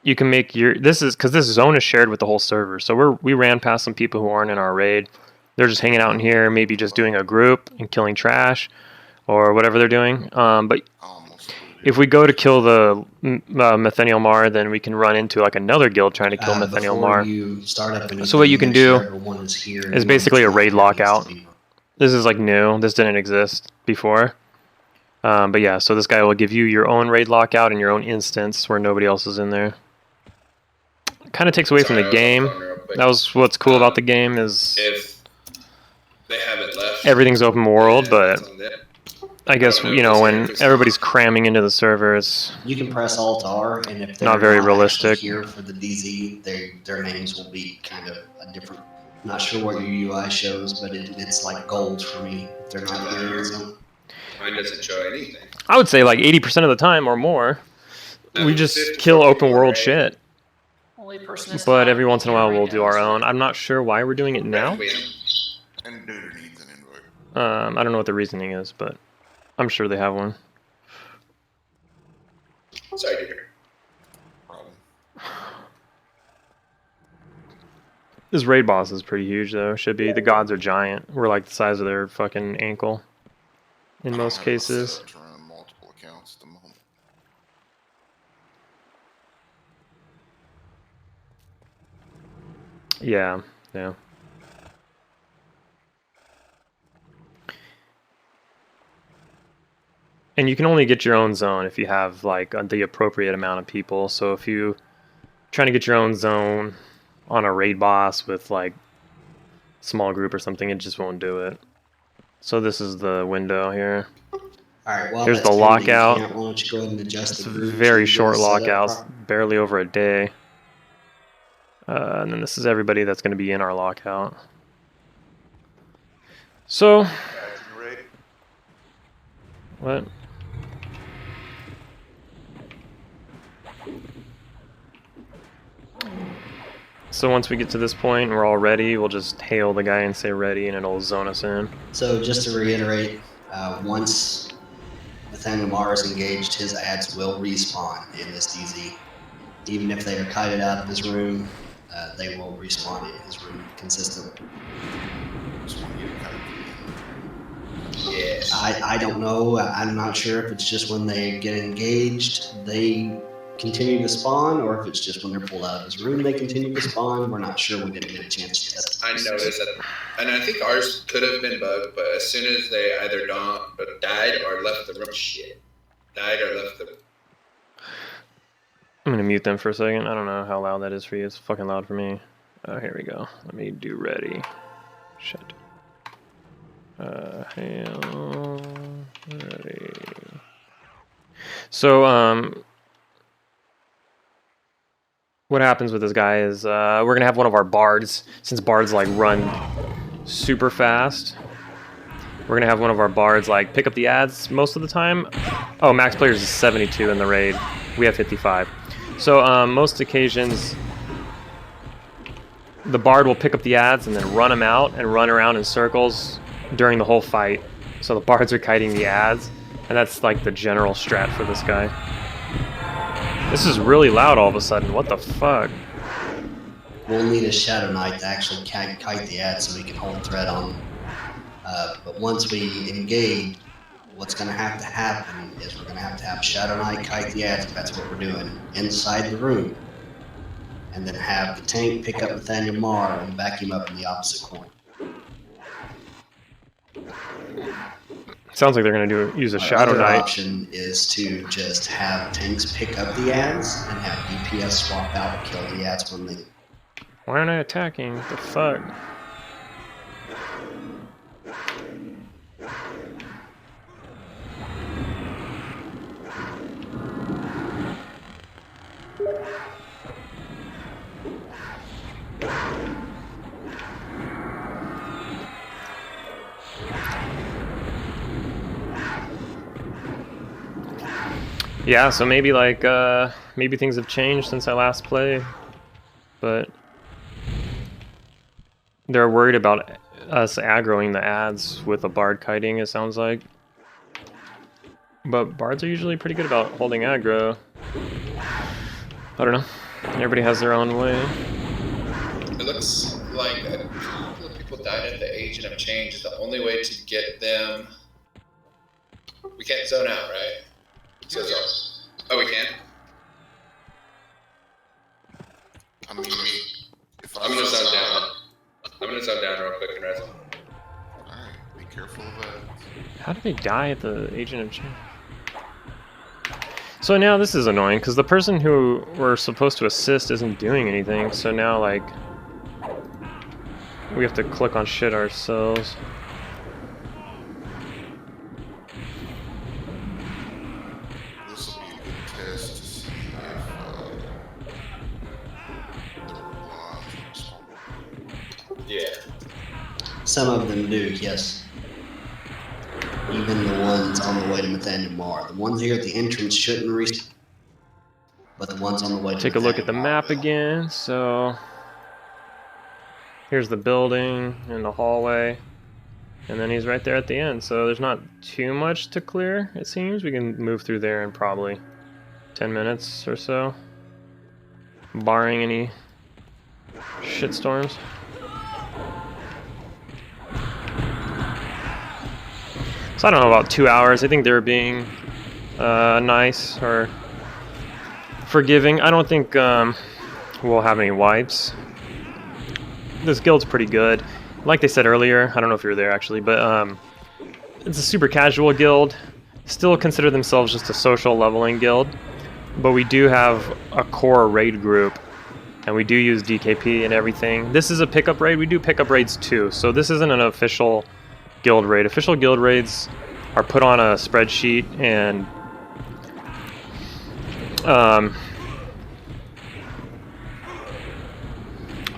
You can make this is because this zone is shared with the whole server. So we ran past some people who aren't in our raid. They're just hanging out in here, maybe just doing a group and killing trash or whatever they're doing. But if we go to kill the Metheniel Marr, then we can run into like another guild trying to kill Metheniel Marr. So what you can do is basically a raid lockout. This is like new. This didn't exist before. But yeah, so this guy will give you your own raid lockout and your own instance where nobody else is in there. Kind of takes away from the game. That was what's cool about the game is if they haven't left, everything's open world, but I guess when everybody's cramming into the server, it's you can press Alt R, and if they're not very realistic. Here for the DZ, their names will be kind of a different. I'm not sure what your UI shows, but it's like gold for me if they're not here. So. Mine doesn't show anything. I would say like 80% of the time or more, we just kill open world shit. Only person But every once in a while we'll do our own. I'm not sure why we're doing it now. And Duder needs an invite. I don't know what the reasoning is, but I'm sure they have one. Sorry, Duder. Problem. This raid boss is pretty huge though. Should be. The gods are giant. We're like the size of their fucking ankle. In most cases. To run multiple accounts at the moment. Yeah. And you can only get your own zone if you have like the appropriate amount of people. So if you trying to get your own zone on a raid boss with like small group or something, it just won't do it. So this is the window here. All right, well, here's the lockout. Why don't you go ahead and adjust It's the a group very to short get it set up lockout, properly? barely over a day. And then this is everybody that's going to be in our lockout. So, what? So once we get to this point and we're all ready, we'll just hail the guy and say ready and it'll zone us in. So just to reiterate, once Metheniel Marr is engaged, his ads will respawn in this DZ. Even if they are kited out of his room, they will respawn in his room consistently. Yes. I don't know. I'm not sure if it's just when they get engaged, they continue to spawn, or if it's just when they're pulled out of his room, they continue to spawn. We're not sure. We didn't get a chance to test. I noticed that, and I think ours could have been bugged, but as soon as they either died or left the room, died or left the room. I'm going to mute them for a second. I don't know how loud that is for you. It's fucking loud for me. Oh, here we go. Let me do ready. Shit. Hail ready. So, what happens with this guy is we're going to have one of our bards, since bards like run super fast. We're going to have one of our bards like pick up the ads most of the time. Oh, max players is 72 in the raid. We have 55. So most occasions, the bard will pick up the ads and then run them out and run around in circles during the whole fight. So the bards are kiting the ads, and that's like the general strat for this guy. This is really loud all of a sudden. What the fuck? We'll need a Shadow Knight to actually kite the ad so we can hold thread on them. But once we engage, what's going to happen is we're going to have Shadow Knight kite the ads, if that's what we're doing, inside the room. And then have the tank pick up Metheniel Marr and back him up in the opposite corner. Sounds like they're gonna use a Our Shadow other Knight. option is to just have tanks pick up the ads and have DPS swap out and kill the ads when they. Why aren't I attacking? What the fuck? Yeah, so maybe like maybe things have changed since I last played, but they're worried about us aggroing the ads with a bard kiting, it sounds like. But bards are usually pretty good about holding aggro. I don't know. Everybody has their own way. It looks like a couple of people died at the Agent of Change. The only way to get them... We can't zone out, right? So zone. Oh, we can? I mean, if I'm gonna zone down. I'm gonna zone down real quick and res. Alright, be careful of that. How did they die at the Agent of Change? So now this is annoying, because the person who we're supposed to assist isn't doing anything, so now, like, we have to click on shit ourselves. This will be a good test to see if Yeah. Some of them do, yes. Even the ones on the way to Metheniel Marr. The ones here at the entrance shouldn't respawn, but the ones on the way to Take a look at the Metheniel map Marr will. again. So here's the building and the hallway, and then he's right there at the end. So there's not too much to clear, it seems. We can move through there in probably 10 minutes or so, barring any shitstorms. So I don't know, about 2 hours. I think they're being nice or forgiving. I don't think we'll have any wipes. This guild's pretty good. Like they said earlier, I don't know if you were there actually, but it's a super casual guild. Still consider themselves just a social leveling guild. But we do have a core raid group, and we do use DKP and everything. This is a pickup raid. We do pickup raids too, so this isn't an official guild raid. Official guild raids are put on a spreadsheet and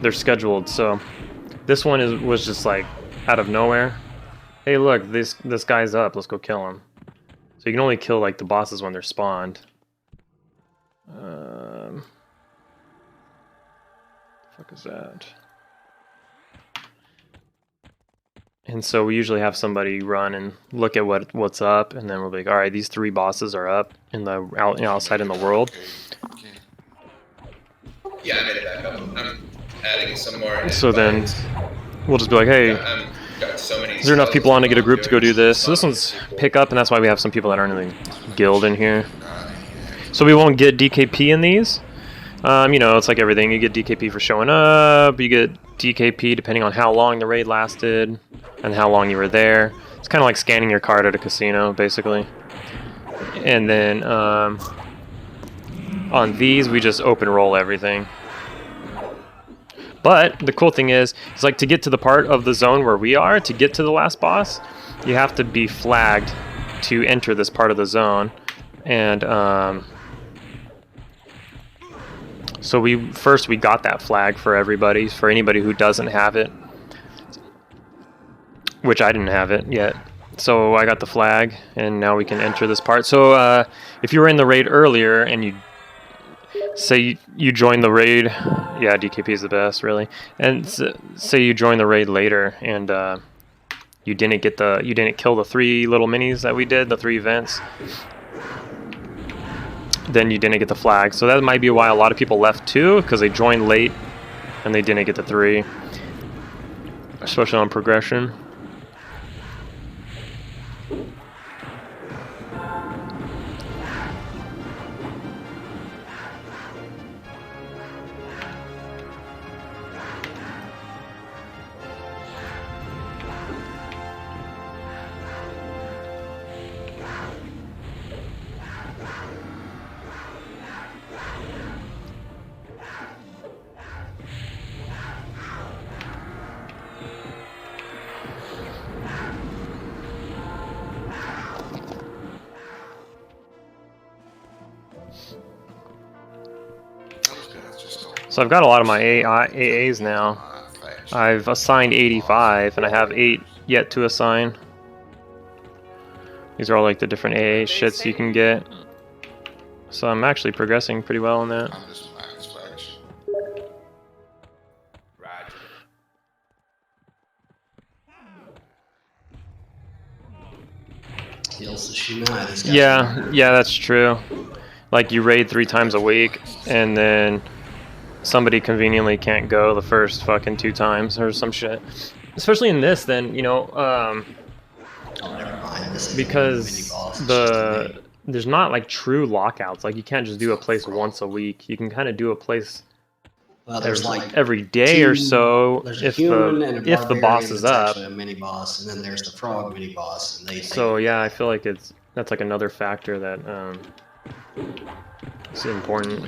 they're scheduled. So this one was just like out of nowhere. Hey, look, this guy's up. Let's go kill him. So you can only kill like the bosses when they're spawned. The fuck is that? And so we usually have somebody run and look at what's up, and then we'll be like, all right, these 3 bosses are up in the outside in the world. Yeah, I made it back up. I'm adding some more. So then we'll just be like, hey, got so many is there enough people on to get a group to go do this? So this one's pick up, and that's why we have some people that aren't in the guild in here. So we won't get DKP in these. You know, it's like everything. You get DKP for showing up. You get DKP depending on how long the raid lasted and how long you were there. It's kind of like scanning your card at a casino, basically. And then on these, we just open roll everything. But the cool thing is like to get to the part of the zone where we are, to get to the last boss, you have to be flagged to enter this part of the zone. And so we got that flag for everybody, for anybody who doesn't have it, which I didn't have it yet. So I got the flag, and now we can enter this part. So if you were in the raid earlier and you say you join the raid, yeah, DKP is the best, really. And say you join the raid later and you didn't kill the 3 little minis that we did, the 3 events, then you didn't get the flag. So that might be why a lot of people left too, because they joined late and they didn't get the 3, especially on progression. So I've got a lot of my AAs now. I've assigned 85, and I have 8 yet to assign. These are all like the different AA shits you can get. So I'm actually progressing pretty well on that. Yeah, that's true. Like you raid 3 times a week, and then somebody conveniently can't go the first fucking 2 times or some shit. Especially in this, then, you know, because there's not like true lockouts. Like you can't just do a place once a week. You can kind of do a place every day or so if the boss is up. A mini boss, and then there's the frog mini boss, and So yeah, I feel like that's like another factor that is important.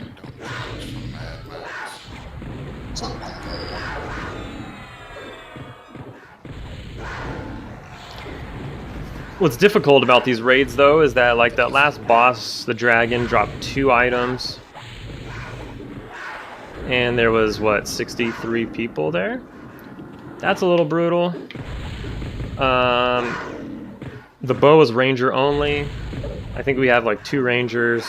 What's difficult about these raids though is that like that last boss, the dragon, dropped 2 items. And there was what, 63 people there? That's a little brutal. The bow was ranger only. I think we have like 2 rangers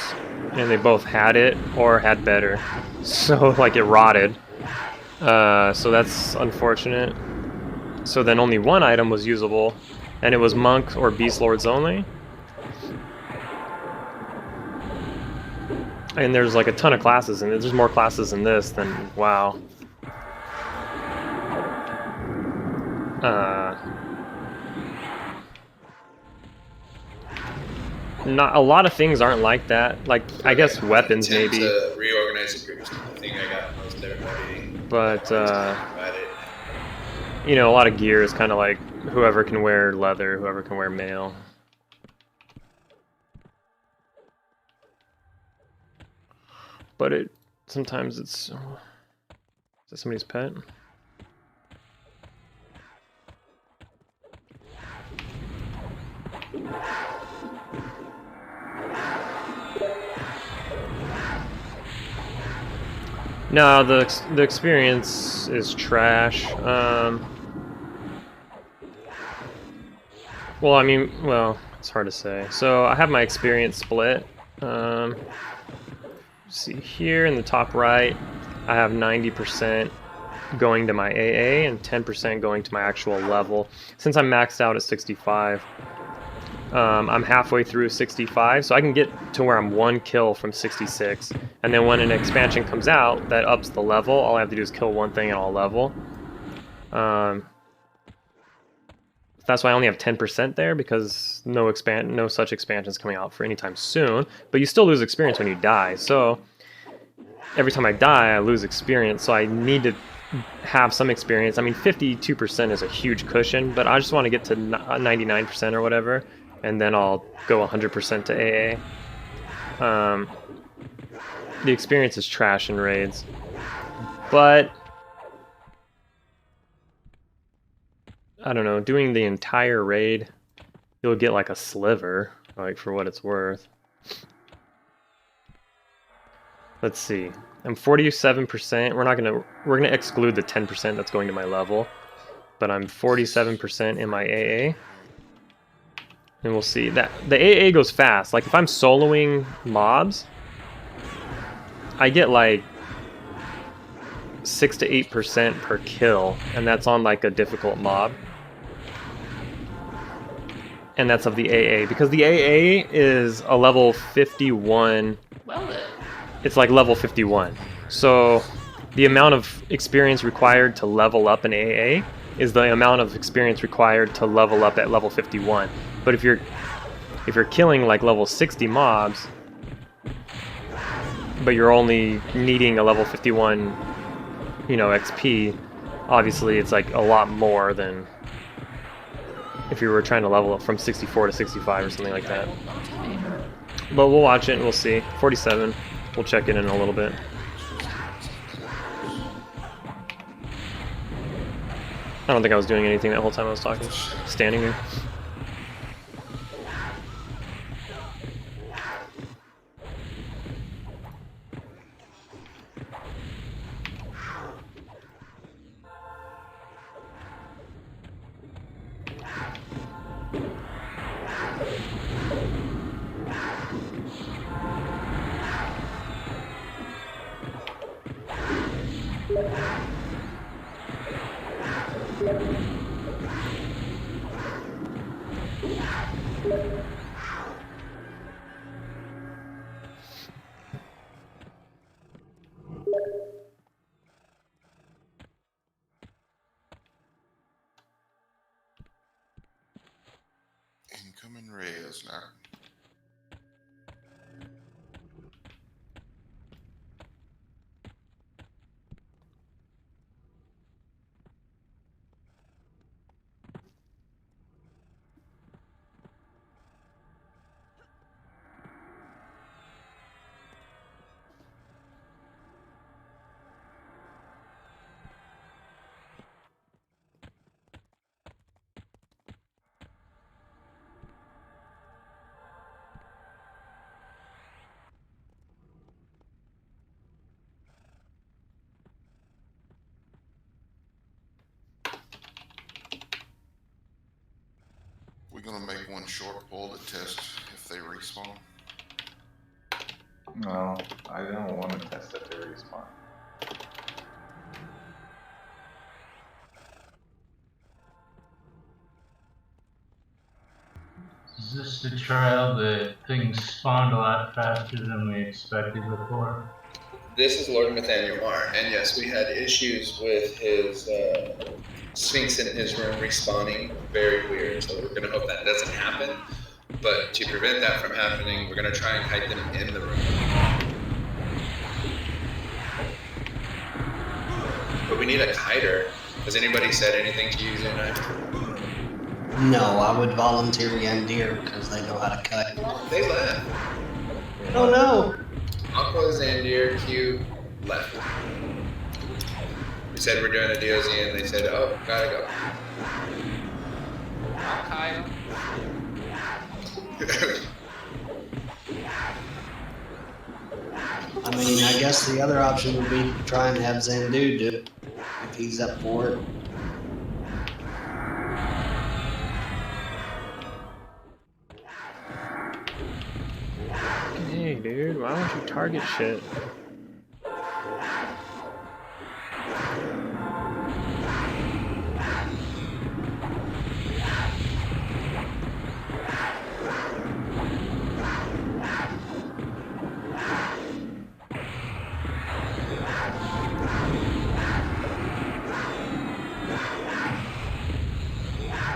and they both had it or had better. So like it rotted. So that's unfortunate. So then only 1 item was usable. And it was monk or beast lords only. And there's like a ton of classes, and there's more classes in this than WoW. Not a lot of things aren't like that. Like I guess weapons maybe. To reorganize the groups. I think I got most everybody. But you know, a lot of gear is kind of like whoever can wear leather, whoever can wear mail. But sometimes it's... Is that somebody's pet? No, the experience is trash. Well, I mean, it's hard to say. So I have my experience split. See here in the top right, I have 90% going to my AA and 10% going to my actual level. Since I'm maxed out at 65, I'm halfway through 65, so I can get to where I'm 1 kill from 66. And then when an expansion comes out that ups the level, all I have to do is kill 1 thing and I'll level. That's why I only have 10% there, because no such expansions coming out for any time soon. But you still lose experience when you die. So every time I die, I lose experience. So I need to have some experience. I mean, 52% is a huge cushion, but I just want to get to 99% or whatever, and then I'll go 100% to AA. The experience is trash in raids, but I don't know, doing the entire raid, you'll get like a sliver, like for what it's worth. Let's see. I'm 47%. We're gonna exclude the 10% that's going to my level, but I'm 47% in my AA. And we'll see that the AA goes fast. Like if I'm soloing mobs, I get like 6 to 8% per kill, and that's on like a difficult mob. And that's of the AA, because the AA is a level 51. Well then. It's like level 51. So the amount of experience required to level up an AA is the amount of experience required to level up at level 51. But if you're killing like level 60 mobs, but you're only needing a level 51, you know, XP, obviously it's like a lot more than if you were trying to level up from 64 to 65 or something like that. But we'll watch it and we'll see. 47. We'll check it in a little bit. I don't think I was doing anything that whole time I was talking. Standing here. Incoming rails now. We're gonna make one short pull to test if they respawn. No, I don't want to test if they respawn. Is this the trial that things spawned a lot faster than we expected before? This is Lord Metheniel Marr, and yes, we had issues with his Sphinx in his room respawning. Very weird, so we're gonna hope that doesn't happen. But to prevent that from happening, we're gonna try and kite them in the room. But we need a kiter. Has anybody said anything to you tonight? No, I would volunteer Yandir because they know how to cut. They left. Oh no! Aqua, Zandir, Q left. We said we're doing a DOZ and they said, oh, gotta go. Kyle. I mean, I guess the other option would be to try and have Zandu do it if he's up for it. Hey, dude, why don't you target shit?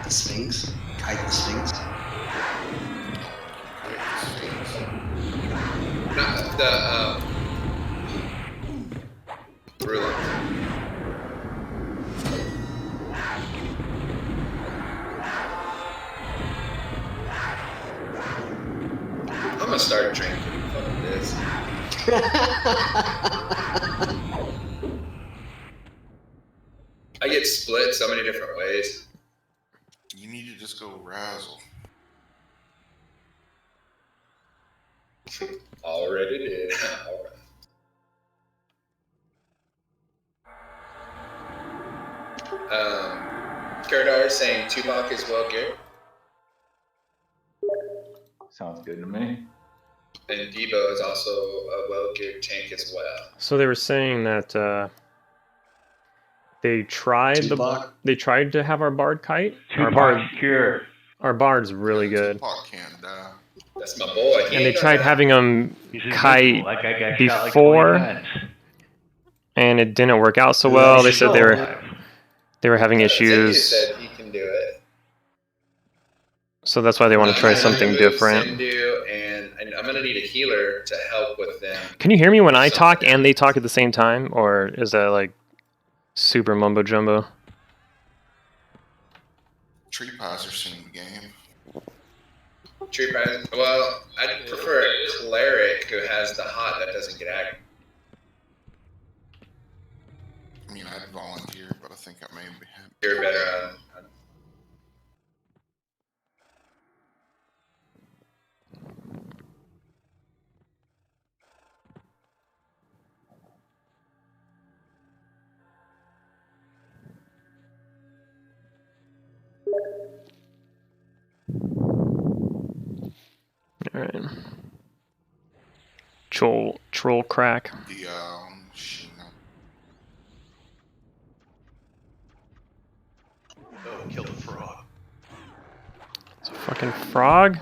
The Sphinx? Kite the Sphinx? Not the, ruler. I'm gonna start drinking. Fuck this. I get split so many different ways. You need to just go razzle. Already did. Kerdar is saying Tuvok is well geared. Sounds good to me. And Debo is also a well geared tank as well. So they were saying that they tried to have our bard kite. Our bard's really good. That's my boy. And they tried having him kite before, and it didn't work out so well. They said they were having issues. Said he can do it. So that's why they want to try something different. And I'm gonna need a healer to help with them. Can you hear me when I talk and they talk at the same time, or is that like super mumbo jumbo? Tree pies are soon the game. Tree pies. Well, I'd prefer a cleric who has the hot that doesn't get aggro. I mean, I'd volunteer, but I think I may be happy. You're better on. All right. Troll crack. The Fucking frog.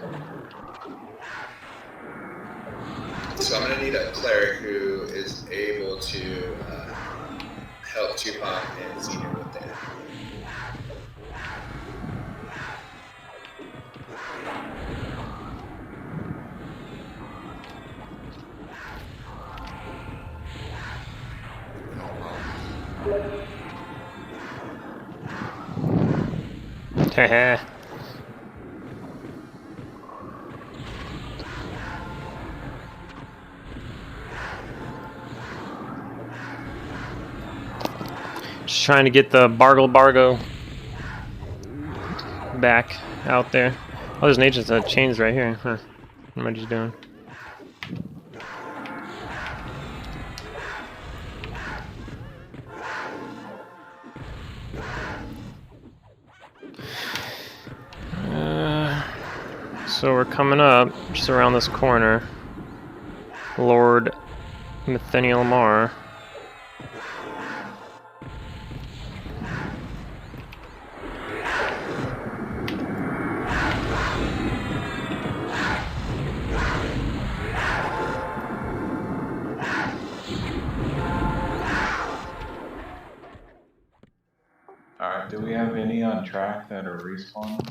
So I'm gonna need a cleric who is able to help Tupac and Xena with that. Heh. Just trying to get the Bargo back out there. Oh, there's an agent that chains right here. Huh. What am I just doing? So we're coming up just around this corner. Lord Metheniel Marr. Alright, do we have any on track that are respawning?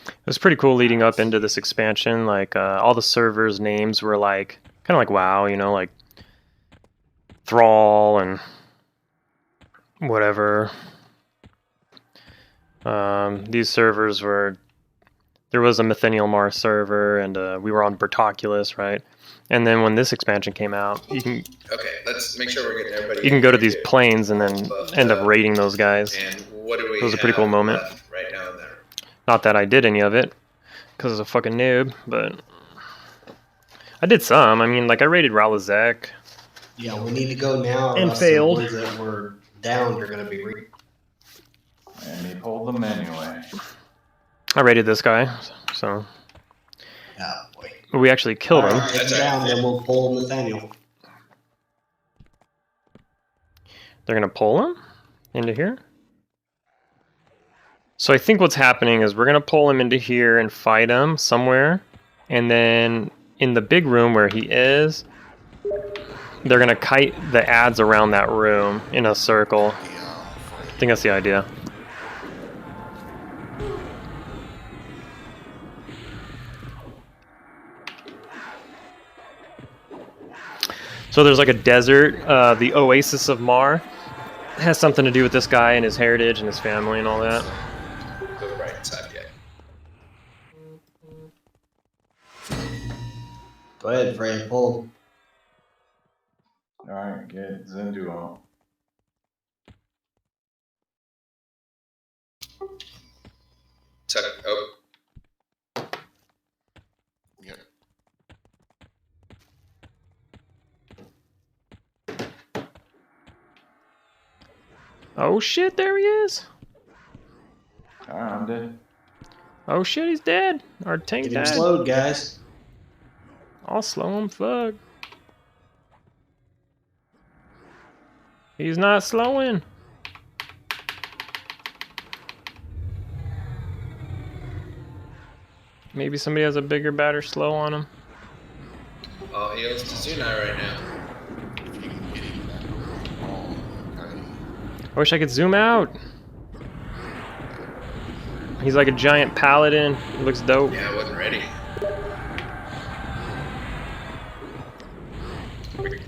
It was pretty cool leading up into this expansion. Like all the servers' names were like kind of like WoW, you know, like Thrall and whatever. These servers were. There was a Metheniel Marr server, and we were on Bertoculus, right? And then when this expansion came out, you can. Okay, let's make sure we're getting everybody. You can go to these planes and then end up raiding those guys. And what do we It was a pretty cool moment. right now in there? Not that I did any of it, because I was a fucking noob, but I did some. I mean, like I raided Ralazek. Yeah, we need to go now. Or And else failed. The ones that were down are going to be. And he pulled them anyway. I raided this guy, so. Oh boy. We actually killed him. Take him down, then we'll pull Metheniel. They're gonna pull him into here. So I think what's happening is we're gonna pull him into here and fight him somewhere, and then in the big room where he is, they're gonna kite the ads around that room in a circle. I think that's the idea. So there's like a desert, the Oasis of Marr. It has something to do with this guy and his heritage and his family and all that. Go right inside yet. Go ahead, Fred. Pull. Alright, get Zindu on. Tuck. Oh. Yep. Oh shit, there he is. Alright, I'm dead. Oh shit, he's dead. Our tank Get him died. slowed, guys. I'll slow him, fuck. He's not slowing. Maybe somebody has a bigger, badder slow on him. All heals to Zunai right now. If you can get him that ball, okay. I wish I could zoom out. He's like a giant paladin. He looks dope. Yeah, I wasn't ready.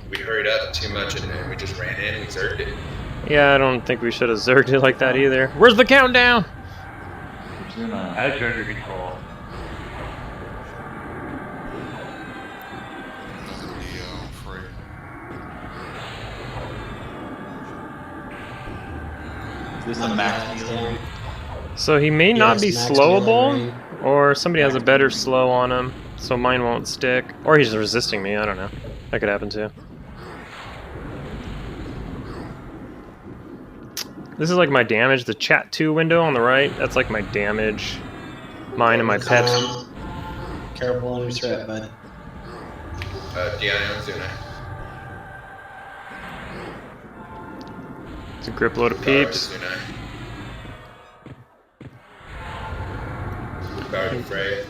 We hurried up too much and then we just ran in and zerged it. Yeah, I don't think we should have zerged it like that either. Where's the countdown? I was under control. Another DL free. Is this a max healing? So he may not be Yes, max slowable, melee. or somebody has a better slow on him, so mine won't stick. Or he's resisting me, I don't know. That could happen too. This is like my damage, the chat 2 window on the right, that's like my damage. Mine and my pet. careful on your threat, bud. Deanna and Zuna. It's a grip load of peeps. Guard and Frey.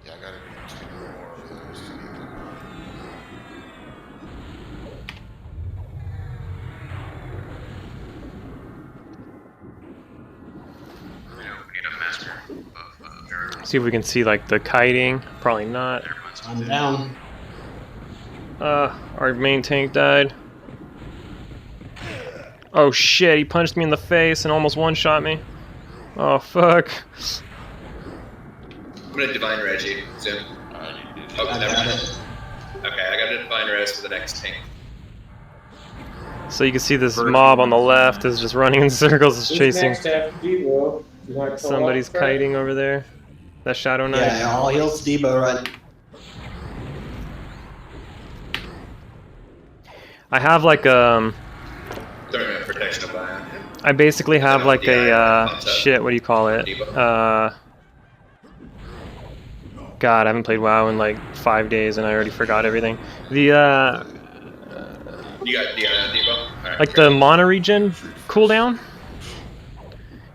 Yeah, I gotta do 2 more of those. See if we can see like the kiting. Probably not. I'm down. Our main tank died. Oh shit, he punched me in the face and almost one-shot me. Oh fuck. I'm gonna divine Reggie soon. Oh, I never got mind. it. Okay, I got a divine res for the next tank. So you can see this mob on the left is just running in circles, is Who's chasing. next after Debo? You want to Somebody's kiting over there. That Shadow Knight. Yeah, all heals Debo right. I have like Throwing protection of Lion. I basically have like a shit. What do you call it? God, I haven't played WoW in like 5 days, and I already forgot everything. The You got Deanna and Debo? Alright, like the mana regen cooldown.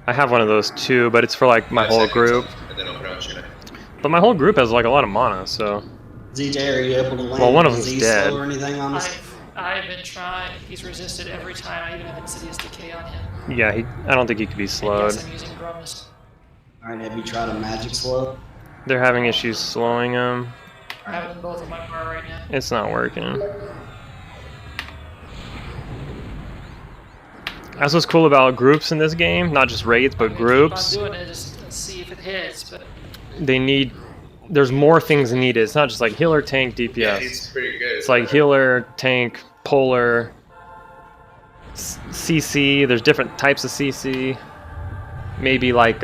I have one of those too, but it's for like my whole group. And then open out Shuna. But my whole group has like a lot of mana, so. ZJ, are you able to land? Well, one of them's Z dead. slow or anything on this? I've been trying. He's resisted every time. I even have Insidious Decay on him. Yeah, I don't think he could be And slowed. yes, I'm using Grumus. Alright, have you tried a magic slow? They're having issues slowing him. I have them both on my bar right now. It's not working. That's what's cool about groups in this game, not just raids, but groups. Keep on doing it, just see if it hits. But They need. There's more things needed. It's not just like healer, tank, DPS. Yeah, he's pretty good. It's like healer, tank, polar, CC. There's different types of CC. Maybe like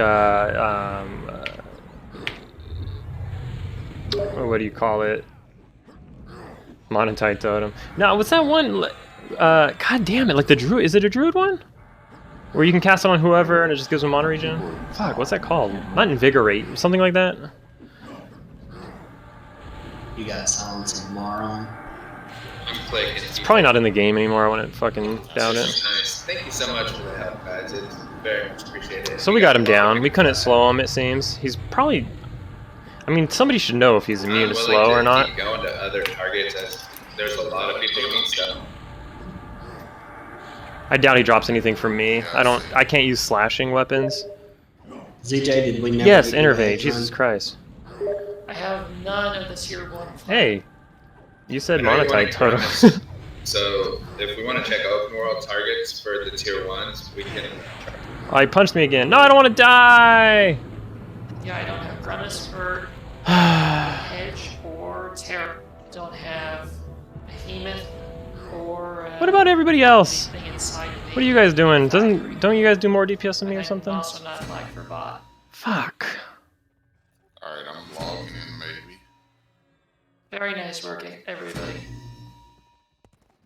what do you call it? Monetite totem. No, what's that one? God damn it! Like the druid. Is it a druid one? Where you can cast it on whoever and it just gives them mana regen? Fuck, what's that called? Not invigorate, something like that. You got Silence of Marr on. I'm clicking. It's probably not in the game anymore. I want to fucking doubt it. Nice. Thank you so much for the help, guys. It's very much appreciated. So we got him down. We couldn't slow him, it seems. He's probably... I mean, somebody should know if he's immune to slow or not. Keep going to other targets as there's a lot of people who need stuff. I doubt he drops anything from me. I can't use slashing weapons. ZJ, did we never Yes, get your Innervate. rage Jesus run? Christ. I have none of the tier 1. Hey, you said I know you monetite wanna totem. So if we want to check open world targets for the tier 1s, we can. Oh, he punched me again. No, I don't want to die! Yeah, I don't have Grumus for Hedge or Terror. Don't have Behemoth or. What about everybody else? anything inside of What are you guys doing? Don't you guys do more DPS than me or something? I'm also not like for bot. Fuck. Alright, I'm logging in maybe. Very nice working, everybody.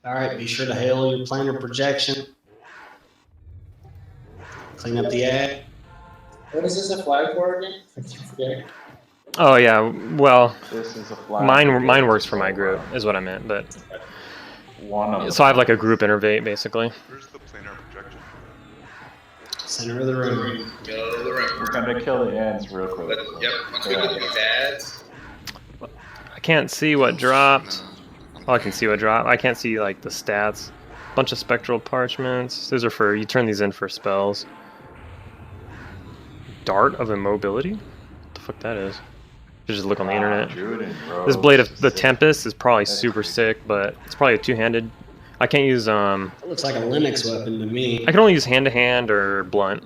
Alright, be sure to hail your planar projection. Clean up the ad. What is this a flag for again? I keep forgetting. Oh yeah, well, This is a flag. mine works for my group, is what I meant, but... One of So I have like a group innervate, basically. Where's the planar projection? Center of the room. Middle of the room. We're gonna kill the ads real quick. Yep, once we get these ads. I can't see what dropped. Oh, I can see what dropped. I can't see like the stats. Bunch of spectral parchments. Those are for, you turn these in for spells. Dart of immobility? What the fuck that is? You just look on the internet. This Blade of the Tempest is probably super sick, but it's probably a two-handed. I can't use It looks like a Linux weapon to me. I can only use hand-to-hand or blunt.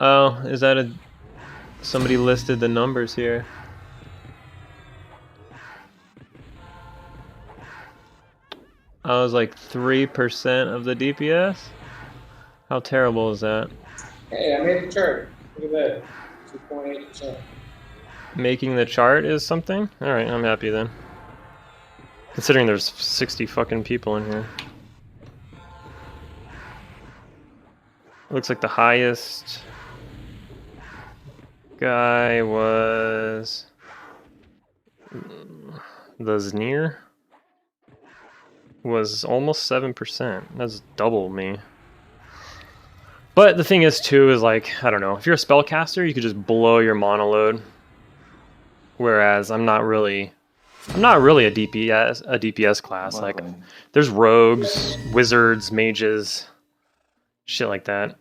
Oh, is that a... Somebody listed the numbers here. I was like 3% of the DPS? How terrible is that? Hey, I made the chart. Look at that. 2.8%. Making the chart is something? Alright, I'm happy then. Considering there's 60 fucking people in here. Looks like the highest guy was the Zneer. Was almost 7%. That's double me. But the thing is too is like, I don't know, if you're a spellcaster, you could just blow your monoload. Whereas I'm not really a DPS class. Like there's rogues, wizards, mages, shit like that.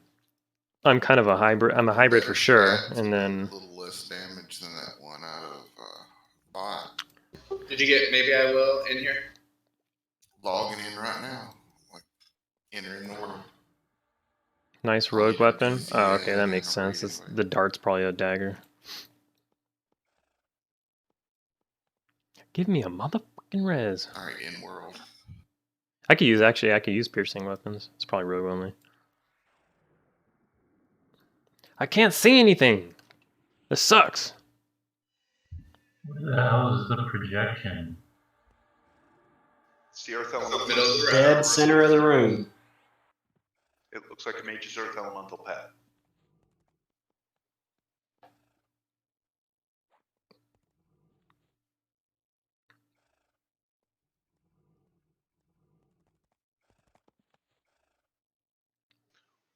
I'm kind of a hybrid. I'm a hybrid for sure. And then a little less damage than that one out of bot. Did you get maybe I will in here? Logging in right now. Like entering the order. nice rogue weapon. Oh, okay, that makes sense. It's, the dart's probably a dagger. Give me a motherfucking res. Alright, in world. I could use piercing weapons. It's probably rogue only. I can't see anything. This sucks. What the hell is the projection? It's the Earth Elemental. Dead center of the room. It looks like a mage's Earth Elemental pad.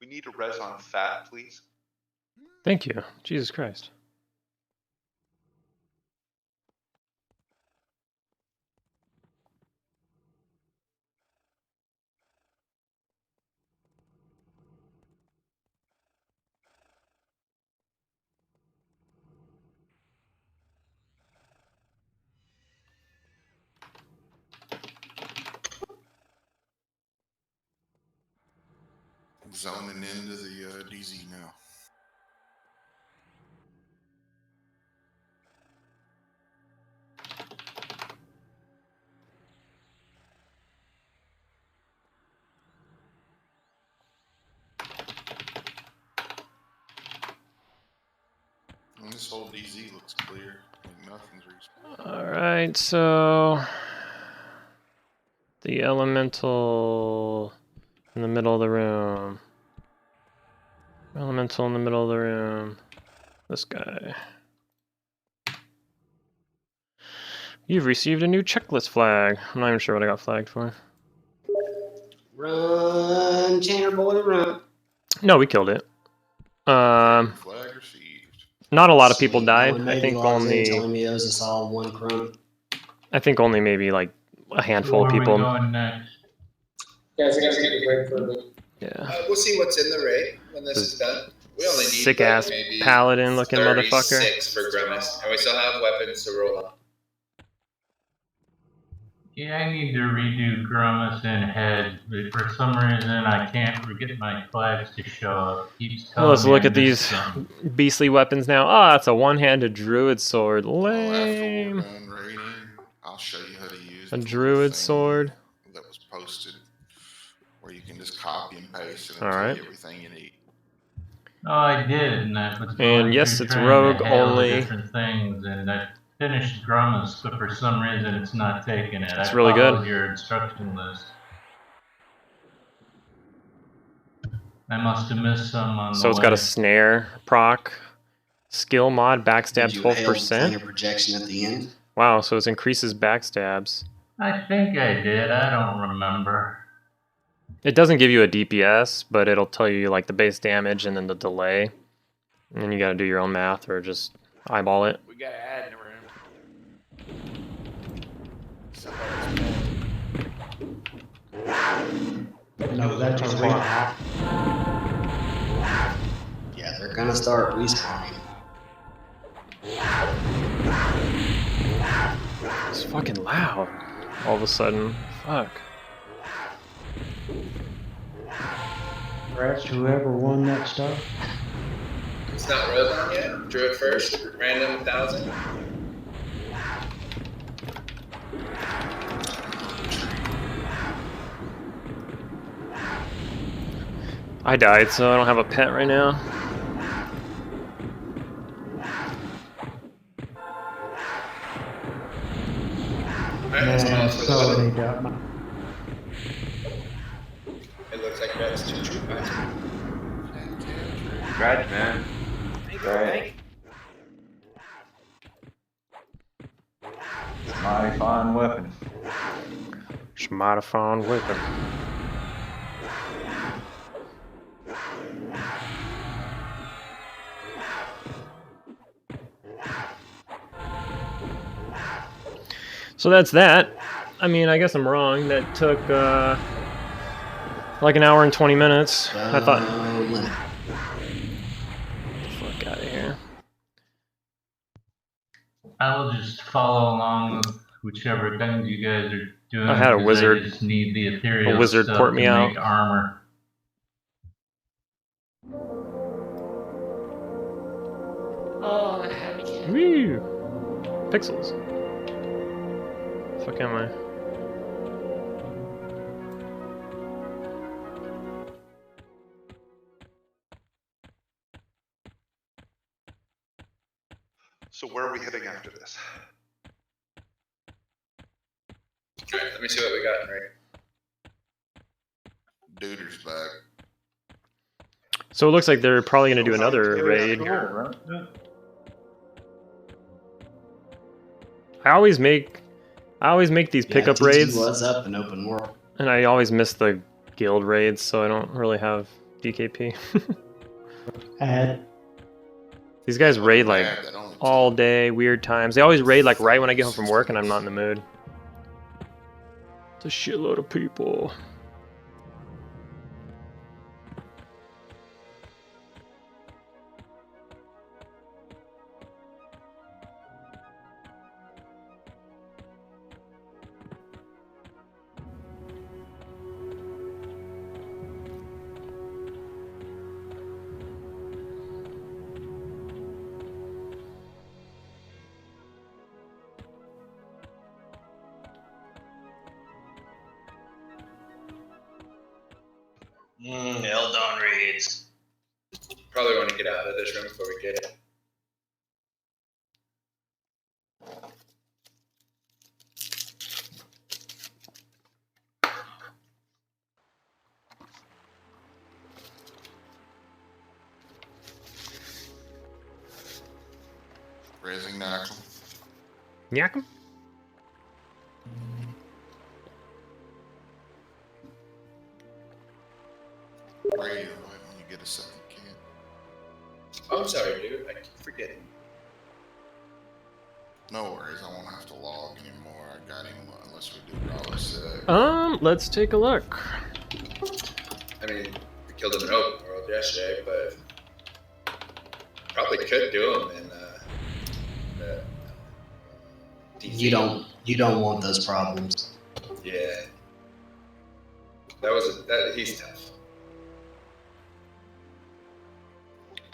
We need a res on fat, please. Thank you. Jesus Christ. Zoning into the DZ now. And this whole DZ looks clear. Like nothing's respawned. Alright, so the elemental in the middle of the room. Elemental in the middle of the room. This guy. You've received a new checklist flag. I'm not even sure what I got flagged for. Run, Tanner boy, run. No, we killed it. Flag received. Not a lot of people Sweet. died. No one I made think logs in only. telling me it was a solid one crumb. I think only maybe like a handful of Where are we people. going next? Guys, I gotta take a break for a bit. Yeah. We'll see what's in the raid when this is done. We only need Sick like ass maybe paladin looking 36 motherfucker. for Grimace, and we still have weapons to roll on. Yeah, I need to redo Grumus and Head, but for some reason I can't get my flags to show up. It keeps telling Let's me look I at these missed some. beastly weapons now. Ah, it's a one-handed druid sword. Well, after Lame. we're done raiding, I'll show you how to use A the druid thing sword. that was posted, where you can just copy and paste it All and tell right. you everything you need. Oh, I did, and I was And going yes, through it's trying rogue to hail the only. different things, and I finished Grumus, but for some reason it's not taking it. It's I really good. followed your instruction list. I must have missed some on So the it's way. got a snare proc, skill mod, backstab Did you hail 12%. planar projection at the end? Wow, so it increases backstabs. I think I did. I don't remember. It doesn't give you a DPS, but it'll tell you like the base damage and then the delay. And then you gotta do your own math or just eyeball it. We got to add in the room. No, that's a real. Yeah, they're gonna start respawning. It's fucking loud. All of a sudden. Fuck. Perhaps whoever won that stuff. It's not rolled on yet. Drew it first. Random 1,000. I died, so I don't have a pet right now. Man, so they got my. It looks like that's 2 troopers. Congrats, man. Right. Mighty fine weapon. It's a mighty fine weapon. So that's that. I mean, I guess I'm wrong. That took like an hour and 20 minutes. I thought. Get the fuck out of here. I will just follow along with whichever things you guys are doing. I had a 'cause wizard- I just need the ethereal a wizard stuff port me to out. make armor. Oh, that happy cat. Woo! Pixels. Fuck am I? So where are we heading after this? Alright, let me see what we got, right? Duder's back. So it looks like they're probably gonna do another raid. I always make these pickup DT raids, was up in open world. and I always miss the guild raids, so I don't really have DKP. These guys raid like all day, weird times. They always raid like right when I get home from work and I'm not in the mood. It's a shitload of people. Eldon raids. Probably want to get out of this room before we get it. Raising knuckle. Yakum? Radio right when you get a second, kid. Oh, I'm sorry, dude. I keep forgetting. No worries, I won't have to log anymore. I got him unless we do Raleigh sick. Let's take a look. I mean, we killed him in open world yesterday, but probably could do him in the You don't want those problems. Yeah. He's tough.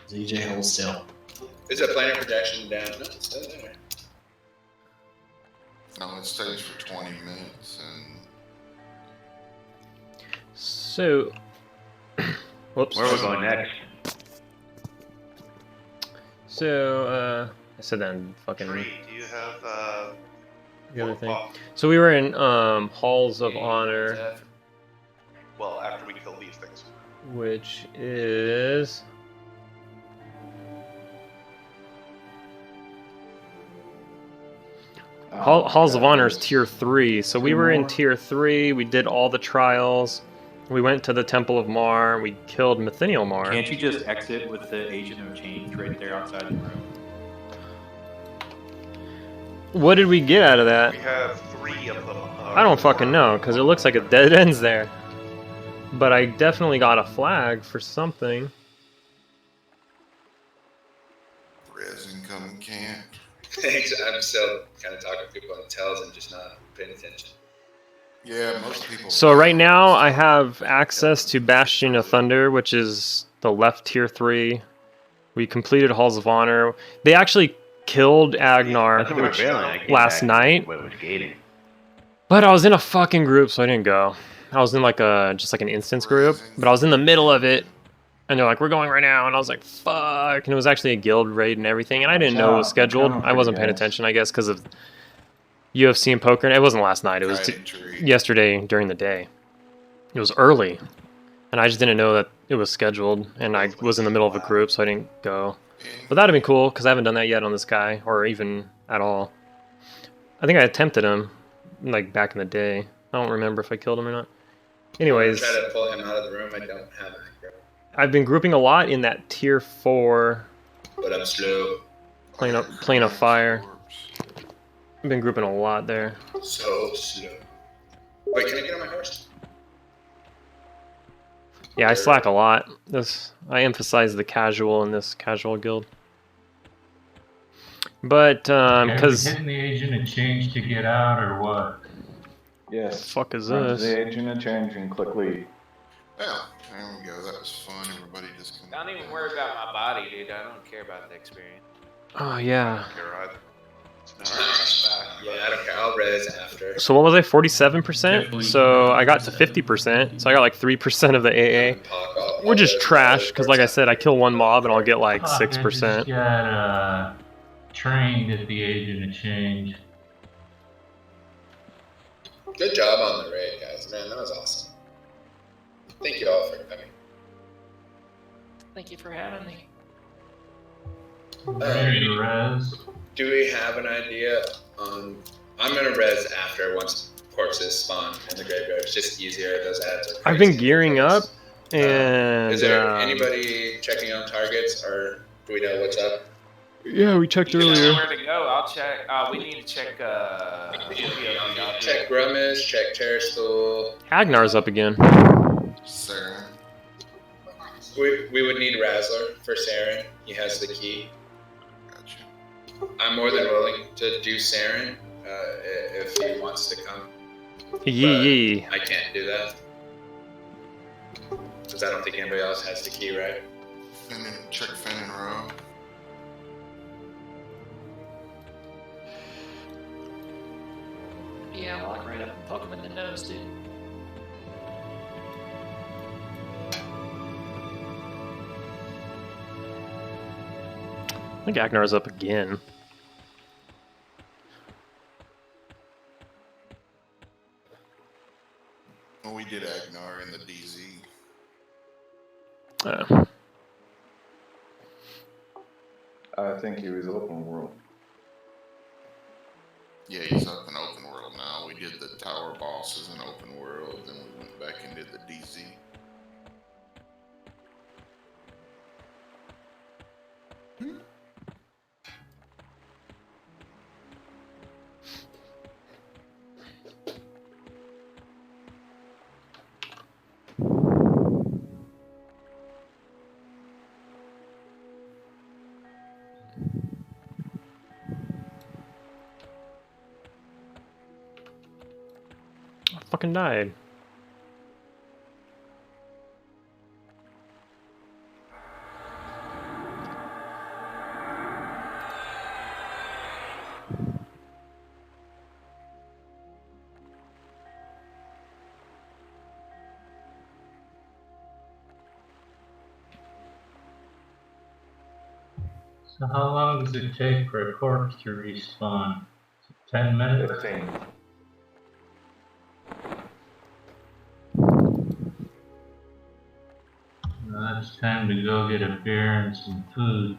DJ hold still. Is a planar projection down? No, it's still there. No, it stays for 20 minutes and So, whoops. Where are we going next? So, I said that in fucking Do you have the other thing. So we were in Halls of Honor, well, after we kill these things. which is Halls of Honor is tier 3. So we were in tier 3. We did all the trials. We went to the Temple of Marr. We killed Metheniel Marr. Can't you just exit with the Agent of Change right there outside the room? What did we get out of that? We have 3 of them. I don't fucking know, because it looks like it dead ends there. But I definitely got a flag for something. res income camp. Thanks. I'm still kind of talking to people on tells and just not paying attention. Yeah, most people. So right now I have access to Bastion of Thunder, which is the left tier 3. We completed Halls of Honor. They actually killed Agnar last night. But I was in a fucking group, so I didn't go. I was in like just like an instance group, but I was in the middle of it. And they're like, we're going right now. And I was like, fuck. And it was actually a guild raid and everything. And I didn't know it was scheduled. I wasn't paying attention, I guess, because of UFC and poker. And it wasn't last night. It was yesterday during the day. It was early. And I just didn't know that it was scheduled, and I was in the middle of a group, so I didn't go. But that'd have been cool, because I haven't done that yet on this guy, or even at all. I think I attempted him, like, back in the day. I don't remember if I killed him or not. Anyways, Try to pull him out of the room. I don't have it. I've been grouping a lot in that tier 4. But I'm slow. Plane of fire. I've been grouping a lot there. So slow. Wait, can I get on my horse? Yeah, I slack a lot. I emphasize the casual in this casual guild. But because hitting the agent of change to get out or what? Yes. What the fuck is Run to this? the agent of change and click leave. Well, there we go. That was fun. Everybody just come. Don't even worry about my body, dude. I don't care about the experience. Oh yeah. I don't care either. Yeah, I don't care. I'll res after. So what was I? 47%. So I got to 50%. So I got like 3% of the AA. We're just trash because, like I said, I kill one mob and I'll get like 6%. I just got trained at the agent of change. Good job on the raid, guys. Man, that was awesome. Thank you all for coming. Thank you for having me. Res. Do we have an idea on? I'm gonna res after once corpses spawn in the graveyard. It's just easier. Those ads are crazy. I've been gearing up, and is there anybody checking on targets, or do we know what's up? Yeah, we checked You know earlier. where to go? I'll check. We need to check. Check Grummis, check Terrastool. Agnar's up again. Sarah. We would need Razzler for Saren. He has the key. Gotcha. I'm more than willing to do Saren if he wants to come. Yee. I can't do that. Because I don't think anybody else has the key, right? Check Finn and Row. Yeah, walk right up and poke him in the nose, dude. I think Agnar's up again. Well, we did Agnar in the DZ. Oh. I think he was open world. Yeah, he's up in open world now. We did the tower bosses in open world, then we went back and did the DZ. I fucking died. So how long does it take for a corpse to respawn? 10 minutes? 15. Well, it's time to go get a beer and some food.